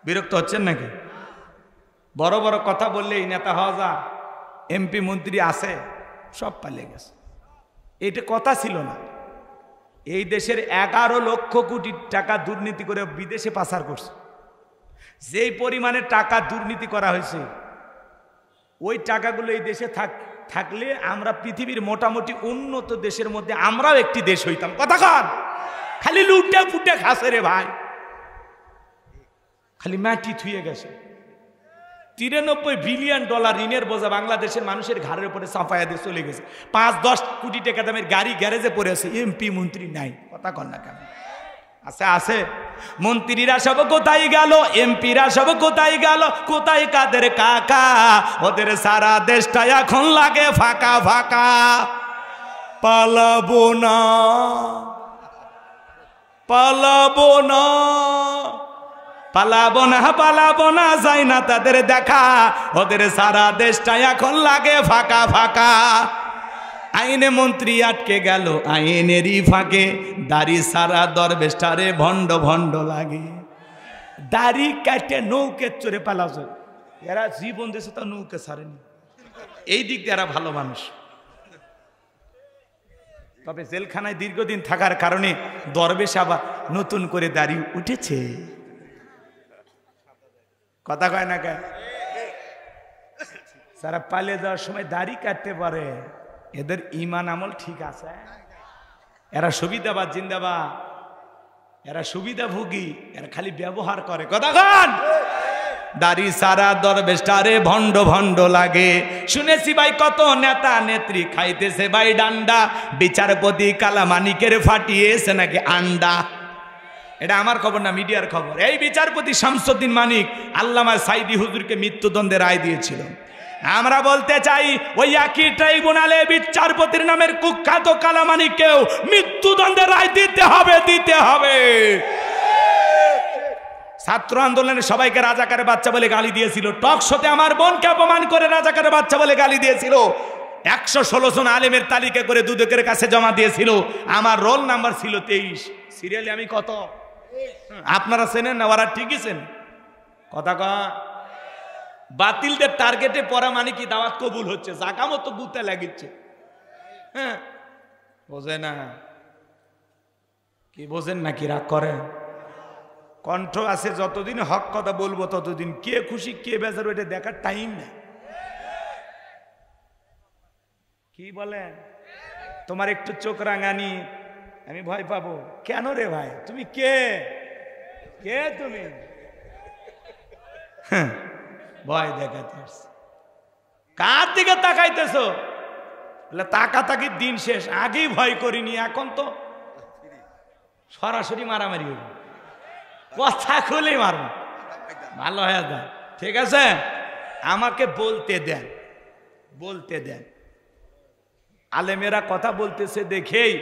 বিরক্ত হচ্ছেন নাকি? বড় বড় কথা বললেই নেতা হওয়া যায়। এমপি মন্ত্রী আছে, সব পালিয়ে গেছে। এইটা কথা ছিল না। এই দেশের 11 লক্ষ কোটি টাকা দুর্নীতি করে বিদেশে পাচার করছে। যেই পরিমাণে টাকা দুর্নীতি করা হয়েছে, ওই টাকাগুলো এই দেশে থাকলে আমরা পৃথিবীর মোটামুটি উন্নত দেশের মধ্যে আমরাও একটি দেশ হইতাম। কথা কন, খালি লুটে ফুটে খাসে রে ভাই, খালি মাটি থুয়ে গেছে। 93 বিলিয়ন ডলার ঋণের বোঝা বাংলাদেশের মানুষের ঘাড়ের উপরে চাপায়া দিয়ে চলে গেছে। 5-10 কোটি টাকা দামের গাড়ি গ্যারেজে পড়ে আছে, এমপি মন্ত্রী নাই। কথা কন না কেন? আছে আছে। মন্ত্রীরা সব কোথায় গেল, এমপিরা সব কোথায় গেল, কোথায় কাদের কাকা? ওদের সারা দেশটা এখন লাগে ফাঁকা ফাঁকা। পালাবো না, পালাবো না, পালাবো না, পালাবো না, যাই না তাদের দেখা। ওদের সারা দেশটা এখন লাগে ফাঁকা ফাঁকা। আইনে মন্ত্রী আটকে গেল আইনেরই ফাঁকে, দাড়ি সারা দরবেশটারে ভণ্ড ভণ্ড লাগে। দাড়ি কাটে নৌকে চড়ে পালাছে। এরা জীবন দেশে তো নৌকে ছাড়েনি, এই দিক দিয়ে এরা ভালো মানুষ। তবে জেলখানায় দীর্ঘদিন থাকার কারণে দরবেশ আবার নতুন করে দাড়ি উঠেছে। কথা কয় না কেন? যারা পালিয়ে যাওয়ার সময় দাড়ি কাটতে পারে এদের ঈমান আমল ঠিক আছে। এরা সুবিধাবাদ জিন্দাবাদ, এরা সুবিধাভোগী, এরা খালি ব্যবহার করে। কথা কন, দাড়ি সারা দরবেশটারে ভণ্ড ভণ্ড লাগে। শুনেছি ভাই কত নেতা নেত্রী খাইতেছে ভাই ডান্ডা, বিচারপতি কালামানিকের ফাটিয়েছে নাকি আন্ডা। এটা আমার খবর না, মিডিয়ার খবর। এই বিচারপতি শামসুদ্দিন মানিক আল্লামা সাইদি হুজুরকে মৃত্যুদণ্ডের রায় দিয়েছিল। আমরা বলতে চাই ওই একই ট্রাইব্যুনালে বিচারপতির নামের কুখ্যাত কালামানিককেও মৃত্যুদণ্ডের রায় দিতে হবে, দিতে হবে। ছাত্র আন্দোলনে সবাইকে রাজাকারের বাচ্চা বলে গালি দিয়েছিল। টক শোতে আমার বোনকে অপমান করে রাজাকারের বাচ্চা বলে গালি দিয়েছিল। 116 জন আলেমের তালিকা করে দুদকের কাছে জমা দিয়েছিল। আমার রোল নাম্বার ছিল 23। সিরিয়ালে আমি কত? আপনারা চেনেন না, ওরা ঠিকই চেন। কথা কয়, বাতিলদের টার্গেটে পড়া মানে কি দাওয়াত কবুল হচ্ছে, জাকা মতো গুতে লাগিচ্ছে। হ্যাঁ, বোঝে না কি? বোঝেন নাকি? রাগ করেন? কণ্ঠ আছে যতদিন হক কথা বলবো ততদিন। কে খুশি কে বেজার এটা দেখার টাইম নেই। কি বলেন? তোমার একটু চোখ রাঙানি আমি ভয় পাবো কেন রে ভাই? তুমি কে? কে তুমি? ভয় দেখাতে কার দিকে তাকাইতেছো? তাকাতাকির দিন শেষ, আগেই ভয় করিনি, এখন তো সরাসরি মারামারি হইল। কথা খুলে মারো, ভালো হয়ে যায়। ঠিক আছে, আমাকে বলতে দেন, বলতে দেন। আলেমেরা কথা বলতেছে দেখেই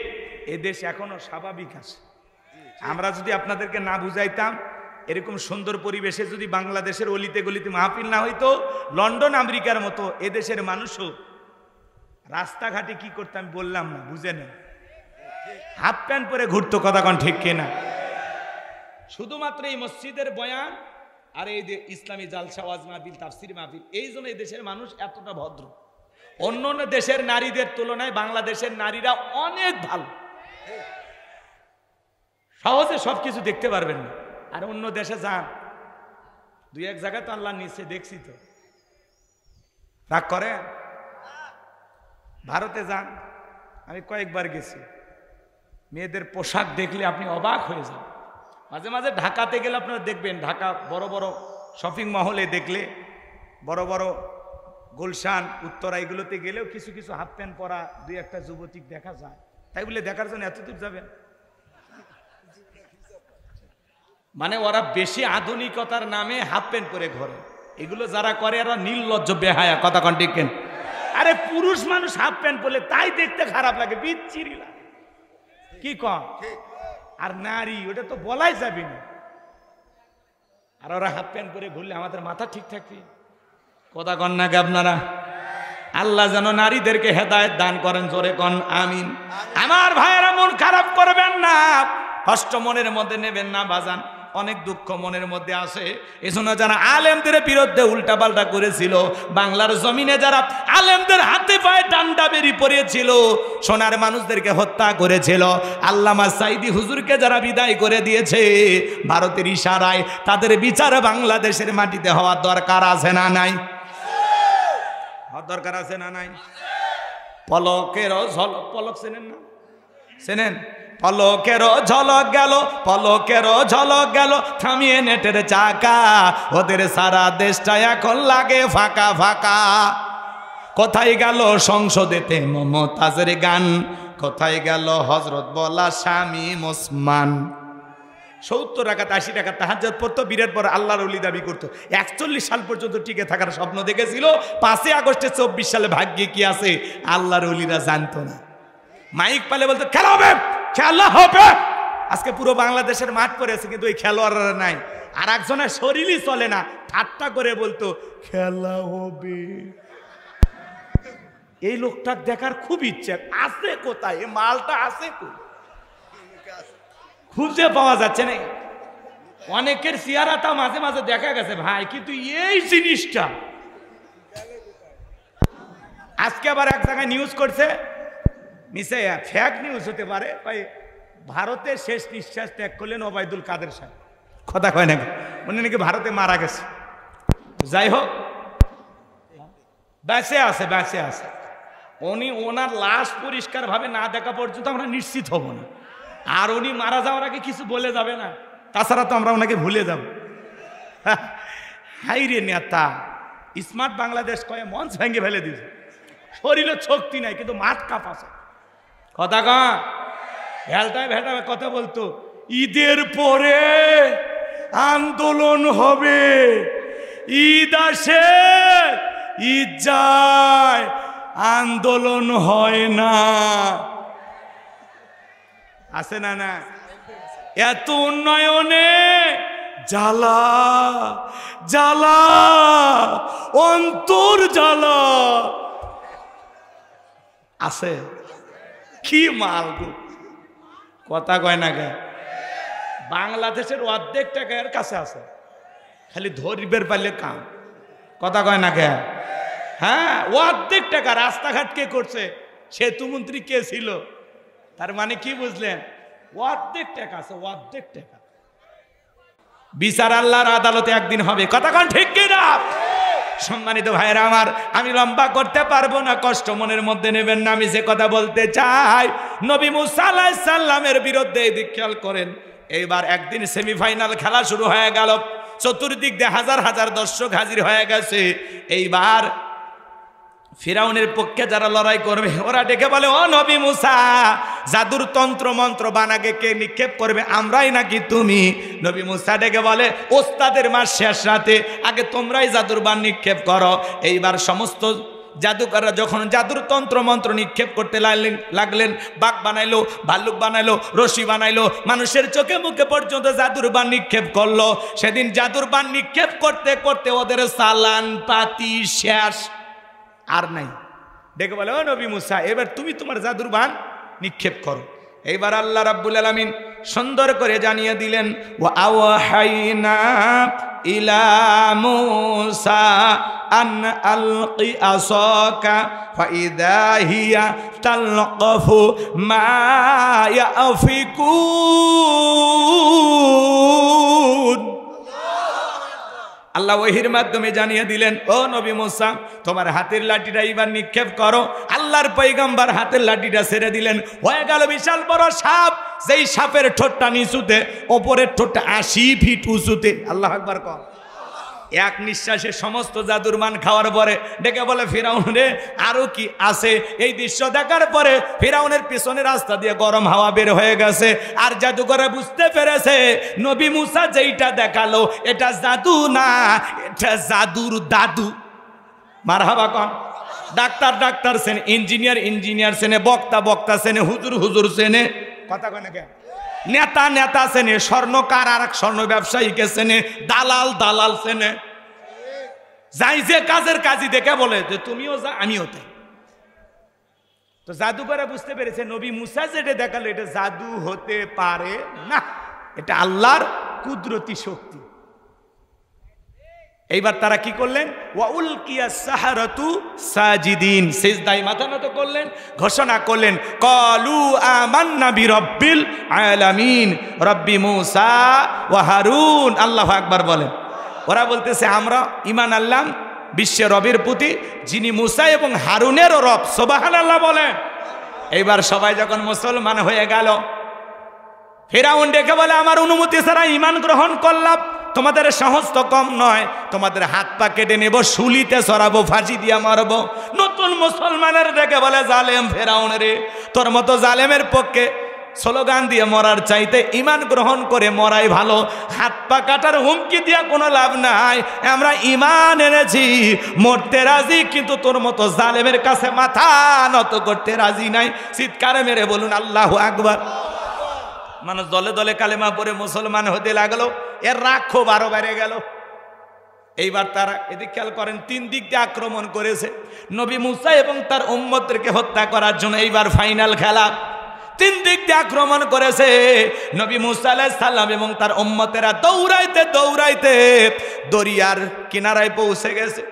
এদেশ এখনো স্বাভাবিক আছে। আমরা যদি আপনাদেরকে না বুঝাইতাম এরকম সুন্দর পরিবেশে যদি বাংলাদেশের অলিতে গলিতে মাহফিল না হইতো, লন্ডন আমেরিকার মতো এদেশের মানুষও রাস্তাঘাটে কি করতে আমি বললাম না, বুঝে না, হাফ প্যান্ট পরে ঘুরতো। কথা কোন ঠিক কিনা? শুধুমাত্র এই মসজিদের বয়ান আর এই যে ইসলামী জালসা ওয়াজ মাহফিল, তাফসির মাহফিল, এই জন্য এই দেশের মানুষ এতটা ভদ্র। অন্য অন্য দেশের নারীদের তুলনায় বাংলাদেশের নারীরা অনেক ভালো, সহজে সবকিছু দেখতে পারবেন না। আর অন্য দেশে যান, দুই এক জায়গায় তো আল্লাহ নিচে দেখছি তো, রাগ করে। ভারতে যান, আমি কয়েকবার গেছি, মেয়েদের পোশাক দেখলে আপনি অবাক হয়ে যান। মাঝে মাঝে ঢাকাতে গেলে আপনারা দেখবেন, ঢাকা বড় বড় শপিং মহলে দেখলে, বড় বড় গুলশান, উত্তরা, এগুলোতে গেলেও কিছু কিছু হাফ প্যান্ট পরা দুই একটা যুবতী দেখা যায়। তাই বলে দেখার জন্য এত দূর যাবেন? মানে ওরা বেশি আধুনিকতার নামে হাফ প্যান্ট পরে ঘরে, এগুলো যারা করে এরা নির্লজ্জ বেহায়া। কথা কোন ঠিক কিনা? আরে পুরুষ মানুষ হাফ প্যান্ট পরলে তাই দেখতে খারাপ লাগে, বিচ্ছিরি লাগে, কি কম? আর নারী, ওটা তো বলাই যাবে না। আর ওরা হাফ প্যান্ট পরে ঘুরলে আমাদের মাথা ঠিক থাকবে। কথা কন না কে আপনারা? আল্লাহ যেন নারীদেরকে হেদায়েত দান করেন, জোরে কন আমিন। আমার ভাইয়েরা মন খারাপ করবেন না, কষ্ট মনের মধ্যে নেবেন না বাজান, অনেক দুঃখ মনের মধ্যে আসে। এজন্য যারা আলেমদের বিরুদ্ধে উল্টাপাল্টা করেছিল, বাংলার জমিনে যারা আলেমদের হাতে পায়ে ডান্ডা বেরি পড়িয়েছিল, সোনার মানুষদেরকে হত্যা করেছিল, আল্লামা সাইদি হুজুরকে যারা বিদায় করে দিয়েছে ভারতের ইশারায়, তাদের বিচার বাংলাদেশের মাটিতে হওয়ার দরকার আছে না নাই? দরকার আছে না নাই? পলকের ঝলক, পলক চেনেন না? চেনেন? পলকের ঝলক গেল, পলকের ঝলক গেল, থামিয়ে নেটের চাকা, ওদের সারা দেশটা এখন লাগে ফাঁকা ফাঁকা। কোথায় গেল সংসদেতে মমতাজের গান, কোথায় গেল হযরত বলা শামীম ওসমান? 70 টাকা 80 টাকা তাহাজ্জুদ পড়তো, বিরাট বড় আল্লাহর ওলি দাবি করতো, 41 সাল পর্যন্ত টিকে থাকার স্বপ্ন দেখেছিল। 5 আগস্টে 24 সালে ভাগ্যে কি আছে আল্লাহর ওলিরা জানতো না। মাইক পালে বলতো খেলা হবে, খেলা হবে। আজকে পুরো বাংলাদেশের মাঠ পড়েছে, কিন্তু ওই খেলোয়াড়রা নাই। আর একজনের শরীরই চলে না, ঠাট্টা করে বলতো খেলা হবে। এই লোকটার দেখার খুব ইচ্ছে আছে, কোথায় এই মালটা আছে, খুঁজে পাওয়া যাচ্ছে না। অনেকের চেহারাটা মাঝে মাঝে দেখা গেছে ভাই, কিন্তু এই জিনিসটা আজকে আবার এক জায়গায় নিউজ করছে, মিশে ফেক নিউজ হতে পারে, ভারতের শেষ নিঃশ্বাস ত্যাগ করলেন ওবায়দুল কাদের সাহেব। কথা কয় নাকি? উনি নাকি ভারতে মারা গেছে। যাই হোক, বেঁচে আছে, বেঁচে আছে। উনি ওনার লাশ পরিষ্কার ভাবে না দেখা পর্যন্ত আমরা নিশ্চিত হব না। আর উনি মারা যাওয়ার আগে কিছু বলে যাবে না, তাছাড়া তো আমরা ওনাকে ভুলে যাব। হাই রে নেতা, স্মার্ট বাংলাদেশ কয়ে মঞ্চ ভেঙে ফেলে দিয়েছে। শরীরে শক্তি নাই, কিন্তু মাঠ কাঁপাছে। কথা কা ভেলটায় ভেলটায় কথা বলতো, ঈদের পরে আন্দোলন হবে, ঈদ আসে ঈদ যায়, আন্দোলন হয় না। আছে না? না, এত উন্নয়নে জ্বালা জ্বালা, অন্তর জ্বালা আছে। কি মাল গো, কথা কয় না গে? বাংলাদেশের অর্ধেক টাকা এর কাছে আছে, খালি ধরিবের পারলে কাম। কথা কয় না গে? হ্যাঁ, অর্ধেক টাকা। রাস্তাঘাট কে করছে? সেতুমন্ত্রী কে ছিল? তার মানে কি বুঝলেন? অর্ধেক টাকা আছে, অর্ধেক টাকা। বিচার আল্লাহর আদালতে একদিন হবে। কথা কোন ঠিক কিনা? সম্মানিত ভাইরা আমার, আমি লম্বা করতে পারবো না, কষ্ট মনের মধ্যে নেবেন না। আমি যে কথা বলতে চাই, নবী মুসা আলাইহিস সালামের বিরুদ্ধে এদিক খেয়াল করেন। এইবার একদিন সেমিফাইনাল খেলা শুরু হয়ে গেল, চতুর্দিক দিয়ে হাজার হাজার দর্শক হাজির হয়ে গেছে। এইবার ফিরাউনের পক্ষে যারা লড়াই করবে, ওরা ডেকে বলে, ও নবী মুসা, জাদুর তন্ত্র মন্ত্র বানাকে কে নিক্ষেপ করবে, আমরাই নাকি তুমি? নবী মুসা ডেকে বলে, ওস্তাদের মাস শেষ রাতে, আগে তোমরাই জাদুর বান নিক্ষেপ করো। এইবার সমস্ত জাদুকররা যখন জাদুর তন্ত্র মন্ত্র নিক্ষেপ করতে লাগলেন, বাঘ বানাইলো, ভাল্লুক বানাইলো, রশি বানাইলো, মানুষের চোখে মুখে পর্যন্ত জাদুর বান নিক্ষেপ করলো। সেদিন জাদুর বান নিক্ষেপ করতে করতে ওদের সালান পাতি শেষ, আর নাই। ডেকে বলে, ও নবী মুসা, এবার তুমি তোমার জাদুর বান নিক্ষেপ করো। এইবার আল্লাহ রাব্বুল আলামিন সুন্দর করে জানিয়ে দিলেন, ওয়া আওহাইনা ইলা মুসা আন আলকি আসাকা ফাইদা হিয়া তালকাফু মা ইয়াফিকুন। আল্লাহ ওহির মাধ্যমে জানিয়ে দিলেন, ও নবী মুসা, তোমার হাতের লাঠিটা এবার নিক্ষেপ করো। আল্লাহর পয়গম্বর হাতের লাঠিটা ছেড়ে দিলেন, হয়ে গেল বিশাল বড় সাপ। যেই সাপের ঠোঁটটা নিচুতে, ওপরের ঠোঁটটা 80 ফিট উঁচুতে। আল্লাহু আকবার কর। এক নিঃশ্বাসে সমস্ত জাদুর মান খাওয়ার পরে ডেকে বলে, ফিরাউন রে, আরো কি আছে? এই দৃশ্য দেখার পরে ফিরাউনের পিছনে রাস্তা দিয়ে গরম হাওয়া বের হয়ে গেছে। আর জাদুকররা বুঝতে পেরেছে নবী মুসা যেইটা দেখালো এটা জাদু না, এটা জাদুর দাদু। মারহাবা কন। ডাক্তার সেনে, ইঞ্জিনিয়ার সেনে, বক্তা সেনে, হুজুর সেনে, কথা কয় না কেন? নেতা সেনে, স্বর্ণকার আর এক স্বর্ণ ব্যবসায়ীকে সেনে, দালাল সেনে। যাই যে কাজের কাজই দেখে বলে যে তুমিও যা আমিও তাই। তো জাদুকররা বুঝতে পেরেছে নবী মুসা যেটা দেখালো এটা জাদু হতে পারে না, এটা আল্লাহর কুদরতি শক্তি। এইবার তারা কি করলেন? ওয়া উলকিয়া সাহারাতু সাজিদিন, সিজদায় মাথা নত করলেন, ঘোষণা করলেন, ক্বালু আমান্না বিরাব্বিল আলামিন রব্বি মুসা ওয়া হারুন। আল্লাহু আকবার বলেন। ওরা বলতেছে আমরা ঈমান আনলাম বিশ্বের রবের প্রতি, যিনি মুসা এবং হারুনেরও রব। সুবহানাল্লাহ বলেন। এইবার সবাই যখন মুসলমান হয়ে গেল, ফিরাউন ডেকে বলে, আমার অনুমতি ছাড়া ঈমান গ্রহণ করলাম, তোমাদের সাহস তো কম নয়, তোমাদের হাত পা কেটে নেব, শুলিতে চড়াবো, ফাঁসি দিয়া মারবো। নতুন মুসলমানের ডেকে বলে, জালেম ফিরাউন রে, তোর মতো জালেমের পক্ষে স্লোগান দিয়ে মরার চাইতে ঈমান গ্রহণ করে মরাই ভালো। হাত পা কাটার হুমকি দিয়া কোনো লাভ নাই। আমরা ঈমান এনেছি, মরতে রাজি, কিন্তু তোর মতো জালেমের কাছে মাথা নত করতে রাজি নাই। চিৎকার মেরে বলুন আল্লাহু আকবার। মানুষ দলে দলে কালেমা পড়ে মুসলমান হতে লাগলো, এর রাগ খুব আরো বেড়ে গেল। এইবার তারা এদিক খেয়াল করেন, 3 দিক দিয়ে আক্রমণ করেছে নবী মুসা এবং তার উম্মতদেরকে হত্যা করার জন্য। এইবার ফাইনাল খেলা, 3 দিক দিয়ে আক্রমণ করেছে। নবী মুসা আলাইহিস সালাম এবং তার উম্মতেরা দৌড়াইতে দৌড়াইতে দরিয়ার কিনারায় পৌঁছে গেছে।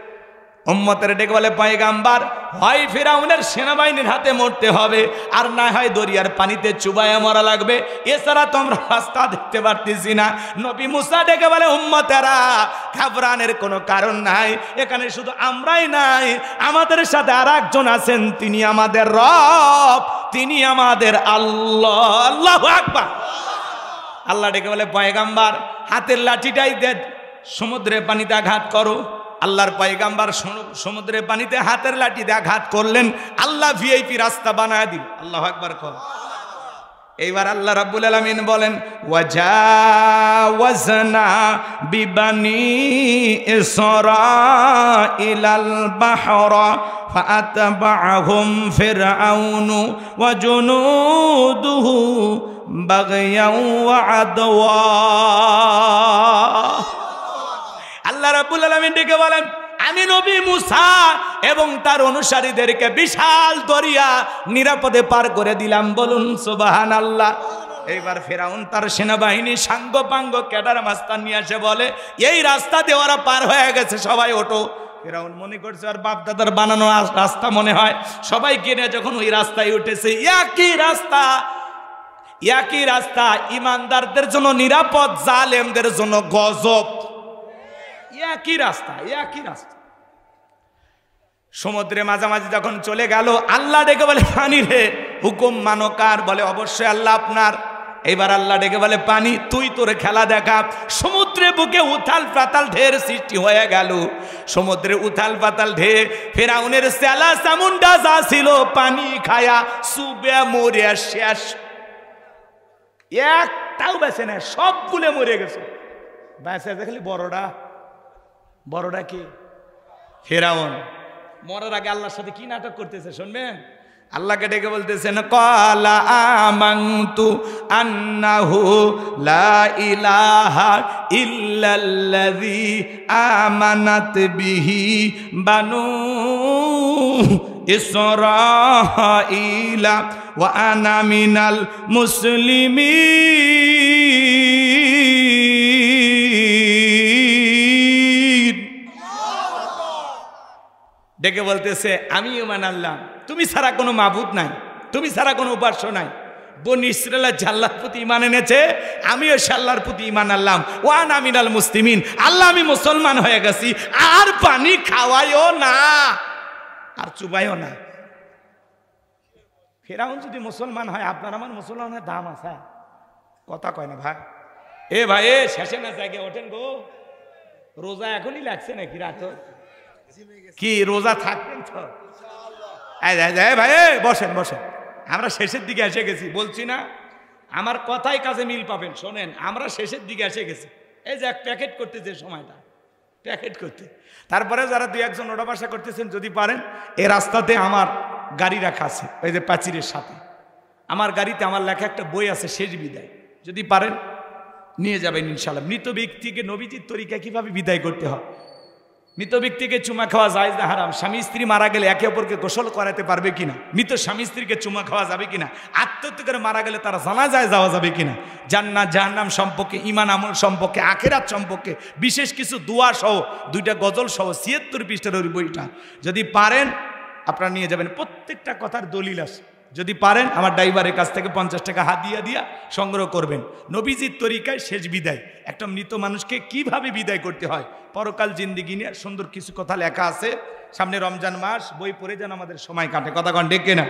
উম্মতের ডেকে বলে, পয়গাম্বার, হয় ফিরাউনের সেনাবাহিনীর হাতে মরতে হবে, আর না হয় দরিয়ার পানিতে চুবাইয়া মরা লাগবে, এছাড়া তো আমরা রাস্তা দেখতে পারতেছি না। নবী মুসা ডেকে বলে, উম্মতেরা ঘাবড়ানোর কোনো কারণ নাই, এখানে শুধু আমরাই নাই, আমাদের সাথে আর একজন আছেন, তিনি আমাদের রব, তিনি আমাদের আল্লাহ। আল্লাহু আকবার। আল্লাহ ডেকে বলে, পয়গাম্বার, হাতের লাঠিটাই দে, সমুদ্রের পানিতে আঘাত করো। আল্লাহর পয়গাম্বার সমুদ্রের পানিতে হাতের লাঠি দিয়ে আঘাত করলেন, আল্লাহ ভিআইপি রাস্তা বানায় দিল। আল্লাহু আকবার কর। এইবার আল্লাহ রাব্বুল আলামিন বলেন, ওয়াজাওয়াজনা বিবানি ইসরাঈলাল বাহরা ফাআতবাআহুম ফিরআউনু ওয়া জুনুদুহু বাগয়াও ওয়া আদওয়া। আল্লাহ রাব্বুল আলামিন ডেকে বলেন, আমি নবী মুসা এবং তার অনুসারীদেরকে বিশাল দরিয়া নিরাপদে পার করে দিলাম। বলুন সুবহানাল্লাহ। এইবার ফিরাউন তার সেনাবাহিনী সাঙ্গ পাঙ্গ ক্যাডার মাস্তান নিয়ে আসে, বলে, এই রাস্তা দিয়ে ওরা পার হয়ে গেছে, সবাই ওঠো। ফিরাউন মনে করছে আর বাপ দাদার বানানো রাস্তা মনে হয়, সবাই কিনে যখন ওই রাস্তায় উঠেছে, একই রাস্তা, ইমানদারদের জন্য নিরাপদ, জালেমদের জন্য গজব। একই রাস্তা। সমুদ্রে মাঝামাঝি যখন চলে গেল, আল্লাহ ডেকে বলে, পানি রে, হুকুম মানো কার? বলে, অবশ্যই আল্লাহ আপনার। এইবার আল্লাহ ডেকে বলে, পানি তুই তোর খেলা দেখা। সমুদ্রে বুকে উথাল পাতাল ঢের সৃষ্টি হয়ে গেল। সমুদ্রে উথাল পাতাল ঢের, ফিরাউনের চেলা চামুন্ডা যা ছিল পানি খায়া সুবে মরে শেষ, একটাও বেঁচে না, সবগুলো মরে গেছে। বেঁচে খালি বড়টা কি? ফিরাউন। মরার আগে আল্লাহর সাথে কি নাটক করতেছে শুনবেন। আল্লাহকে ডেকে বলতেছেন ক্বালা আমানতু আন্নাহু লা ইলাহা ইল্লাল্লাযী আমানাত বিহি বানু ইসরাঈলা ওয়া আনা মিনাল মুসলিমিন। ডেকে বলতেছে আমি ঈমান আনলাম, তুমি ছাড়া কোনো মাবুদ নাই, তুমি ছাড়া কোনো উপাস্য নাই। বনি ইসরাঈল আল্লাহর প্রতি ঈমান এনেছে, আমিও আল্লাহর প্রতি ঈমান আনলাম। ওয়া আনা মিনাল মুসলিমিন, আল্লাহ আমি মুসলমান হয়ে গেছি। আর পানি খাওয়াইও না, আর চুবাইও না। ফেরাউন যদি মুসলমান হয়, আপনার আমার মুসলমানের দাম আছে? কথা কয় না ভাই। এ ভাই এ শেষে না জায়গায় ওঠেন গো। রোজা এখনই লাগছে নাকি রাত? কি রোজা থাকবেন তো? ভাই বসেন বসেন, আমরা শেষের দিকে এসে গেছি। বলছি না আমার কথাই কাজে মিল পাবেন। শোনেন, আমরা শেষের দিকে এসে গেছি। এই যে এক প্যাকেট করতে যে সময়টা প্যাকেট করতে, তারপরে যারা দুই একজন ওটা বাসা করতেছেন, যদি পারেন এই রাস্তাতে আমার গাড়ি রাখা আছে, ওই যে প্রাচীরের সাথে আমার গাড়িতে আমার লেখা একটা বই আছে, শেষ বিদায়, যদি পারেন নিয়ে যাবেন ইনশাআল্লাহ। মৃত ব্যক্তিকে নবীজির তরিকা কিভাবে বিদায় করতে হয়। মৃত ব্যক্তিকে চুমা খাওয়া জায়েজ না হারাম? স্বামী স্ত্রী মারা গেলে একে অপরকে গোসল করাতে পারবে কিনা? মৃত স্বামী স্ত্রীকে চুমা খাওয়া যাবে কিনা? আত্মহত্যা করে মারা গেলে তারা জানাজায় যাওয়া যাবে কিনা? জান্নাত জাহান্নাম সম্পর্কে, ঈমান আমল সম্পর্কে, আখিরাত সম্পর্কে বিশেষ কিছু দোয়া সহ 2টা গজল সহ 76 পৃষ্ঠার ওই বইটা যদি পারেন আপনারা নিয়ে যাবেন। প্রত্যেকটা কথার দলিল আছে। যদি পারেন আমার ড্রাইভারের কাছ থেকে 50 টাকা হাদিয়া দিয়া সংগ্রহ করবেন। নবীজির তরিকায় শেষ বিদায়, একটা মৃত মানুষকে কিভাবে বিদায় করতে হয়, পরকাল জিন্দিগি নিয়ে সুন্দর কিছু কথা লেখা আছে। সামনে রমজান মাস, বই পড়ে যেন আমাদের সময় কাটে। কথা কন ডেকে না?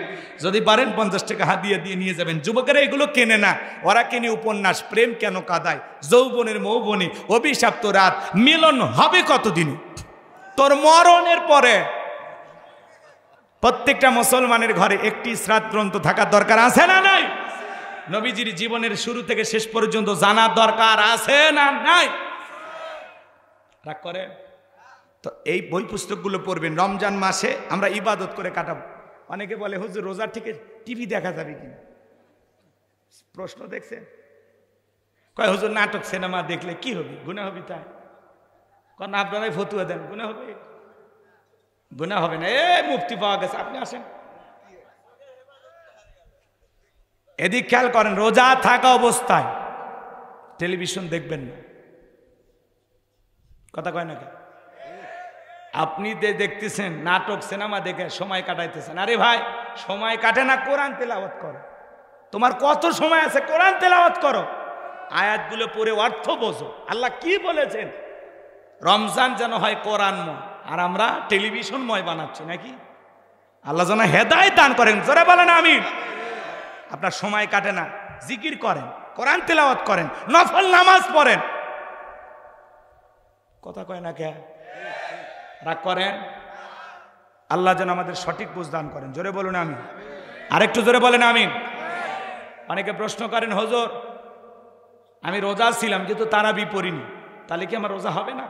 যদি পারেন 50 টাকা হাদিয়া দিয়ে নিয়ে যাবেন। যুবকেরা এগুলো কেনে না, ওরা কেনে উপন্যাস। প্রেম কেন কাঁদায়, যৌবনের মৌবনী, অভিশাপ্ত রাত, মিলন হবে কতদিনে, তোর মরণের পরে। প্রত্যেকটা মুসলমানের ঘরে একটি ইসরাত গ্রন্থ থাকার দরকার আছে না নাই? নবীজির জীবনের শুরু থেকে শেষ পর্যন্ত জানার দরকার আছে না নাই? রাগ করে তো এই বই পুস্তকগুলো পড়বেন। রমজান মাসে আমরা ইবাদত করে কাটাবো। অনেকে বলে হুজুর রোজার থেকে টিভি দেখা যাবে কিনা? প্রশ্ন দেখছেন? কয় হুজুর নাটক সিনেমা দেখলে কি হবে, গুনাহ হবে? তাই কারণ আপনারাই ফতুয়া দেন গুনাহ হবে। গুনাহ হবে না। মুফতি পাওয়া গেছে, আপনি আসেন এদিক খেয়াল করেন। রোজা থাকা অবস্থায় টেলিভিশন দেখবেন না। কথা কয় না? আপনি দেখতেছেন নাটক সিনেমা দেখে সময় কাটাইতেছেন। আরে ভাই সময় কাটে না, কোরআন তেলাওয়াত করো। তোমার কত সময় আছে, কোরআন তেলাওয়াত করো। আয়াতগুলো পড়ে অর্থ বোঝো, আল্লাহ কি বলেছেন। রমজান যেন হয় কোরআনময়, আর আমরা টেলিভিশনময় বানাচ্ছি নাকি? আল্লাহ যেন হেদায়েত দান করেন। জোরে বলেন আমিন। আপনার সময় কাটে না, জিকির করেন, কোরআন তেলাওয়াত করেন, নফল নামাজ পড়েন। কথা কয় না কে? রাগ করেন? আল্লাহ যেন আমাদের সঠিক বুঝ দান করেন। জোরে বলুন আমিন। আরেকটু জোরে বলেন আমিন। অনেকে প্রশ্ন করেন হুজুর আমি রোজা ছিলাম কিন্তু তারাবি পড়িনি, তাহলে কি আমার রোজা হবে না?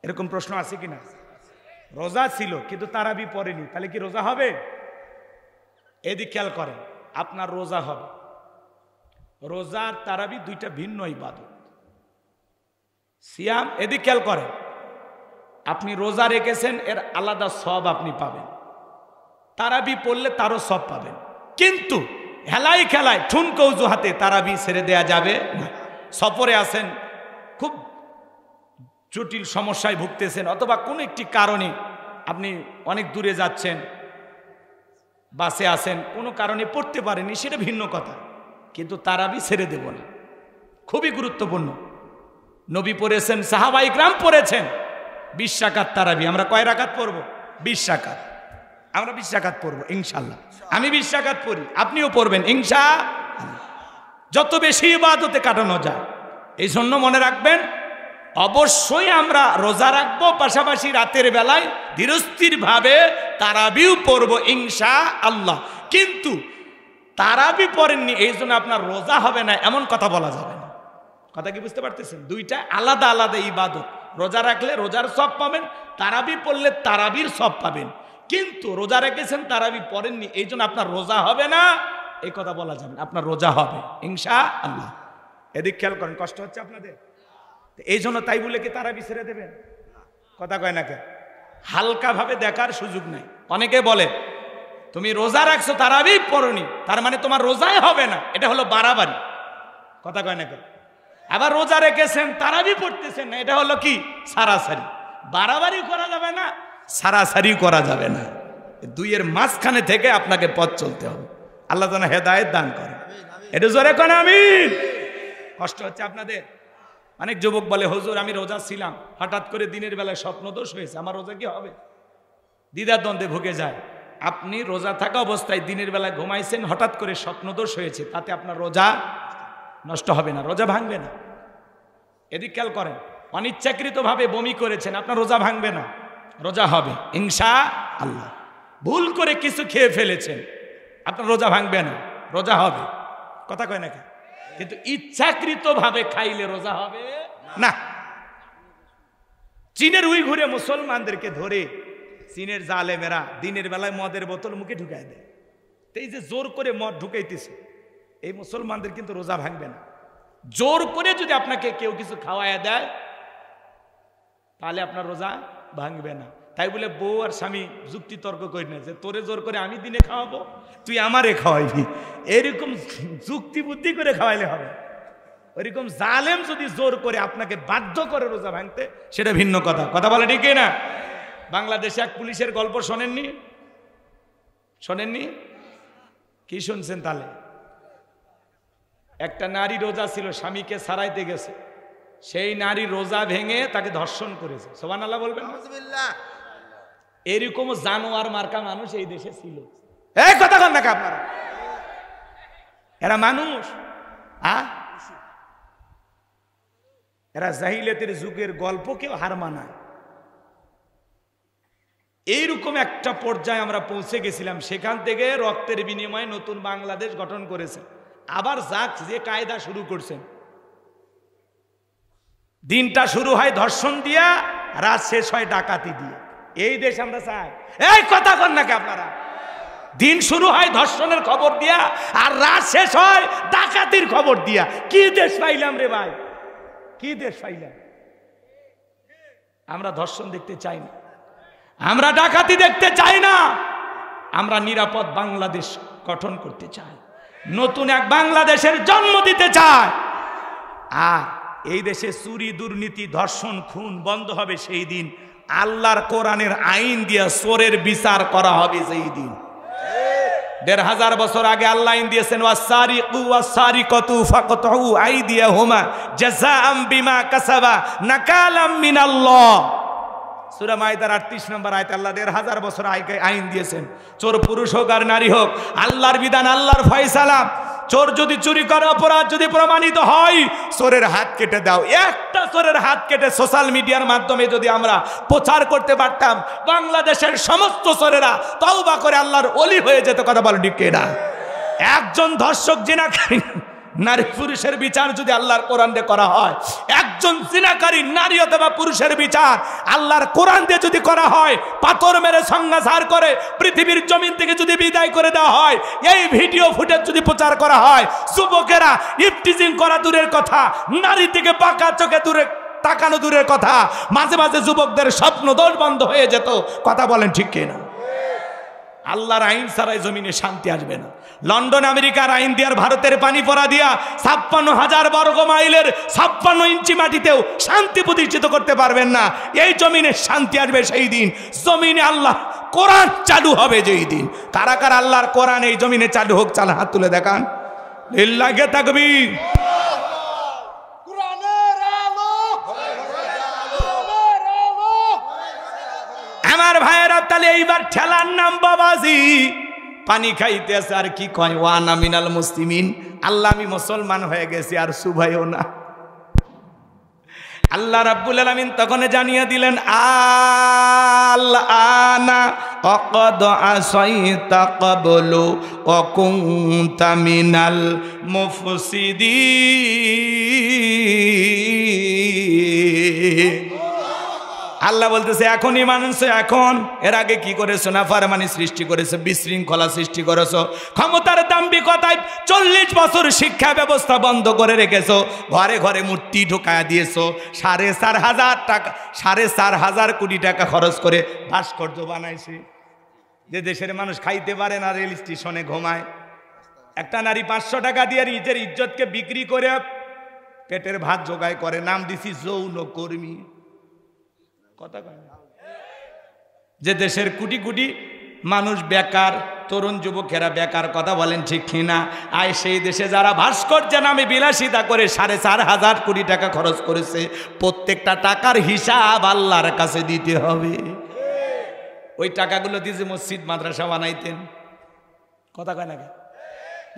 এরকম প্রশ্ন আছে কিনা? রোজা ছিল কিন্তু তারাবি পড়েনি, তাহলে কি রোজা হবে? এদিক খেয়াল করেন, আপনার রোজা হবে। রোজার তারাবি দুইটা ভিন্ন ইবাদত। সিয়াম, এদিক খেয়াল করেন, আপনি রোজা রেখেছেন এর আলাদা সব আপনি পাবেন, তারাবি পড়লে তারও সব পাবেন। কিন্তু হেলাই খেলায় ঠুনকো অজুহাতে তারাবি ছেড়ে দেয়া যাবে না। সফরে আছেন, খুব জটিল সমস্যায় ভুগতেছেন, অথবা কোনো একটি কারণে আপনি অনেক দূরে যাচ্ছেন, বাসে আছেন, কোনো কারণে পড়তে পারেনি, সেটা ভিন্ন কথা, কিন্তু তারাবি ছেড়ে দেব না। খুবই গুরুত্বপূর্ণ। নবী পড়েছেন, সাহাবায়ে ইকরাম পড়েছেন 20 রাকাত তারাবি। আমরা কয় রাকাত পড়ব? 20 রাকাত। আমরা 20 রাকাত পড়ব ইনশাআল্লাহ। আমি 20 রাকাত পড়ি, আপনিও পড়বেন ইনশাআল্লাহ। যত বেশি ইবাদতে কাটানো যায়। এই জন্য মনে রাখবেন, অবশ্যই আমরা রোজা রাখবো, পাশাপাশি রাতের বেলায় ধীরস্থিরভাবে তারাবিও পড়বো ইনশাআল্লাহ। কিন্তু তারাবি পড়েননি এই জন্য আপনার রোজা হবে না, এমন কথা বলা যাবে না। কথা কি বুঝতে পারতেছেন? দুইটা আলাদা আলাদা ইবাদত। রোজা রাখলে রোজার সব পাবেন, তারাবি পড়লে তারাবির সব পাবেন। কিন্তু রোজা রেখেছেন তারাবি পড়েননি, এই জন্য আপনার রোজা হবে না, এই কথা বলা যাবে না। আপনার রোজা হবে ইনশাআল্লাহ। এদিক খেয়াল করেন, কষ্ট হচ্ছে আপনাদের? এই জন্য তাই বলে কি তারাবি ছেড়ে দেবেন? কথা কয় না কে? হালকা ভাবে দেখার সুযোগ নেই। অনেকে বলে তুমি রোজা রাখছো তারাবি পড়নি, তার মানে তোমার রোজাই হবে না, এটা হলো বাড়াবাড়ি। কথা কয় না কে? আবার রোজা রেখেছেন তারাবি পড়তেছেন না, এটা হলো কি সারাসারি। বাড়াবাড়ি করা যাবে না, সারাসারি করা যাবে না, দুইয়ের মাঝখানে থেকে আপনাকে পথ চলতে হবে। আল্লাহ যেন হেদায়েত দান করে। এটা জোরে কোন আমিন। কষ্ট হচ্ছে আপনাদের? অনেক যুবক বলে হুজুর আমি রোজা ছিলাম, হঠাৎ করে দিনের বেলায় স্বপ্নদোষ হয়েছে, আমার রোজা কি হবে? দ্বিধাদ্বন্দ্বে ভুগে যায়। আপনি রোজা থাকা অবস্থায় দিনের বেলায় ঘুমাইছেন, হঠাৎ করে স্বপ্নদোষ হয়েছে, তাতে আপনার রোজা নষ্ট হবে না, রোজা ভাঙবে না। এদিক খেয়াল করেন, অনিচ্ছাকৃতভাবে বমি করেছেন, আপনার রোজা ভাঙবে না, রোজা হবে ইনশাআল্লাহ। ভুল করে কিছু খেয়ে ফেলেছেন, আপনার রোজা ভাঙবে না, রোজা হবে। কথা কয় নাকি? কিন্তু ইচ্ছাকৃতভাবে খাইলে রোজা হবে না। চীনের উইঘুরে মুসলমানদেরকে ধরে চীনের জালেমেরা দিনের বেলায় মদের বোতল মুখে ঢুকাই দেয়। এই যে জোর করে মদ ঢুকাইতেছে, এই মুসলমানদের কিন্তু রোজা ভাঙবে না। জোর করে যদি আপনাকে কেউ কিছু খাওয়াইয়া দেয়, তাহলে আপনার রোজা ভাঙবে না। তাই বলে বউ আর স্বামী যুক্তি তর্ক করি না যে তোরে জোর করে আমি দিনে খাওয়াবো, তুই আমারে খাওয়াইবি, এরকম যুক্তি বুদ্ধি করে খাওয়াইলে হবে। ওইরকম জালেম যদি জোর করে আপনাকে বাধ্য করে রোজা ভাঙতে, সেটা ভিন্ন কথা। কথা বলে ঠিক না? বাংলাদেশে এক পুলিশের গল্প শোনেননি? শোনেননি? কি শুনছেন তাহলে? একটা নারী রোজা ছিল, স্বামীকে সারাইতে গেছে, সেই নারী রোজা ভেঙে তাকে ধর্ষণ করেছে। সুবহানাল্লাহ বলবেন? এরকম জানোয়ার মার্কা মানুষ এই দেশে ছিল। এই কথা কন নাকি আপনারা? এরা মানুষ? এরা জাহিলিয়াতের যুগের গল্পকেও হার মানায়। এইরকম একটা পর্যায়ে আমরা পৌঁছে গেছিলাম, সেখান থেকে রক্তের বিনিময়ে নতুন বাংলাদেশ গঠন করেছে। আবার যাক যে কায়দা শুরু করছেন, দিনটা শুরু হয় ধর্ষণ দিয়া, রাত শেষ হয় ডাকাতি দিয়ে। এই দেশ আমরা চাই? এই কথা কন নাকি আপনারা? দিন শুরু হয় ধর্ষণের খবর দিয়া, আর রাত শেষ হয় ডাকাতির খবর দিয়া। কি দেশ পাইলাম রে ভাই, কি দেশ পাইলাম? আমরা ধর্ষণ দেখতে চাই না, আমরা ডাকাতি দেখতে চাই না, আমরা নিরাপদ বাংলাদেশ গঠন করতে চাই, নতুন এক বাংলাদেশের জন্ম দিতে চাই। আর এই দেশে চুরি, দুর্নীতি, ধর্ষণ, খুন বন্ধ হবে সেই দিন। আল্লাহর কোরআনের আইন দিয়ে চোরের বিচার করা হবে সেই দিন। ১৫০০ বছর আগে আল্লাহ আইন দিয়েছেন, ওয়াসারিকু ওয়াসারিকাতু ফাকতাউ আইদিয়াহুমা জাযাআম বিমা কাসাবা নাকালাম মিনাল্লাহ। সূরা মাইদার ৩৮ নম্বর আয়াতে আল্লাহ ১৫০০ বছর আগে আইন দিয়েছেন, চোর পুরুষ হোক আর নারী হোক, আল্লাহর বিধান, আল্লাহর ফয়সালা। চোর যদি চুরি করে, অপরাধ যদি প্রমাণিত হয়, চোরের হাত কেটে দাও। একটা চোরের হাত কেটে সোশ্যাল মিডিয়ার মাধ্যমে যদি আমরা প্রচার করতে পারতাম, বাংলাদেশের সমস্ত চোরেরা তওবা করে আল্লাহর ওলি হয়ে যেত। কথা বল ঠিক না? একজন ধর্ষক, জিনাকারী নারী পুরুষের বিচার যদি আল্লাহর কোরআন দিয়ে করা হয়, একজন জিনাকারী নারী অথবা পুরুষের বিচার আল্লাহর কোরআন দিয়ে যদি করা হয়, পাথর মেরে সংঘাত করে পৃথিবীর জমিন থেকে যদি বিদায় করে দেওয়া হয়, এই ভিডিও ফুটেজ যদি প্রচার করা হয়, যুবকেরা ইফটিজিং করা দূরের কথা, নারী থেকে পাকা চোখে দূরে তাকানো দূরের কথা, মাঝে মাঝে যুবকদের স্বপ্ন দোষ বন্ধ হয়ে যেত। কথা বলেন ঠিক কিনা? আল্লাহর আইন ছাড়াই জমিনে শান্তি আসবে না। লন্ডন আমেরিকার আইন দিয়ার ভারতের পানি পড়া দিয়া ৫৬,০০০ বর্গ মাইলের ৫৬ ইঞ্চি মাটিতেও শান্তি প্রতিষ্ঠিত করতে পারবেন না। এই জমিনে শান্তি আসবে সেই দিন, জমিনে আল্লাহ কোরআন চালু হবে যেই দিন। কারা কারা আল্লাহর কোরআন এই জমিনে চালু হোক, চালা হাত তুলে দেখান। লিল্লাহি তাকবীর। আমার ভাইয়েরা, তাহলে এইবার ঠেলার নাম বাবাজি। পানি খাইতে আছে আর কি কয়, ওয়ানা মিনাল মুসলিমিন, আল্লাহ আমি মুসলমান হয়ে গেছি, আর সুভাইও না। আল্লাহ রাব্বুল আলামিন তখন জানিয়ে দিলেন, আল আনা অকদ আসাইতা ক্বাবলু ওয়া কুনতা মিনাল মুফসিদিন। আল্লাহ বলতেছে এখনই মানছো, এখন। এর আগে কি করেছো? নাফরমানি সৃষ্টি করেছো, বিশৃঙ্খলা সৃষ্টি করেছো, ক্ষমতার দাম্ভিকতায় 40 বছর শিক্ষা ব্যবস্থা বন্ধ করে রেখেছো, ঘরে ঘরে মূর্তি ঢোকায়া দিয়েছো, 4,500 টাকা 4,500 কোটি টাকা খরচ করে ভাস্কর্য বানাইছে। যে দেশের মানুষ খাইতে পারে না, রেল স্টেশনে ঘুমায়। একটা নারী 500 টাকা দিয়ে নিজের ইজ্জতকে বিক্রি করে পেটের ভাত জোগাড় করে, নাম দিছি যৌন কর্মী। কথা কয় না? যে দেশের কোটি কোটি মানুষ বেকার, তরুণ যুবকেরা বেকার, কথা বলেন ঠিক কিনা? আয় সেই দেশে যারা ভাস্কর্য নামে বিলাসিতা করে 4,500 কোটি টাকা খরচ করেছে, প্রত্যেকটা টাকার হিসাব আল্লাহর কাছে দিতে হবে। ওই টাকাগুলো দিয়ে যে মসজিদ মাদ্রাসা বানাইতেন, কথা কয় না?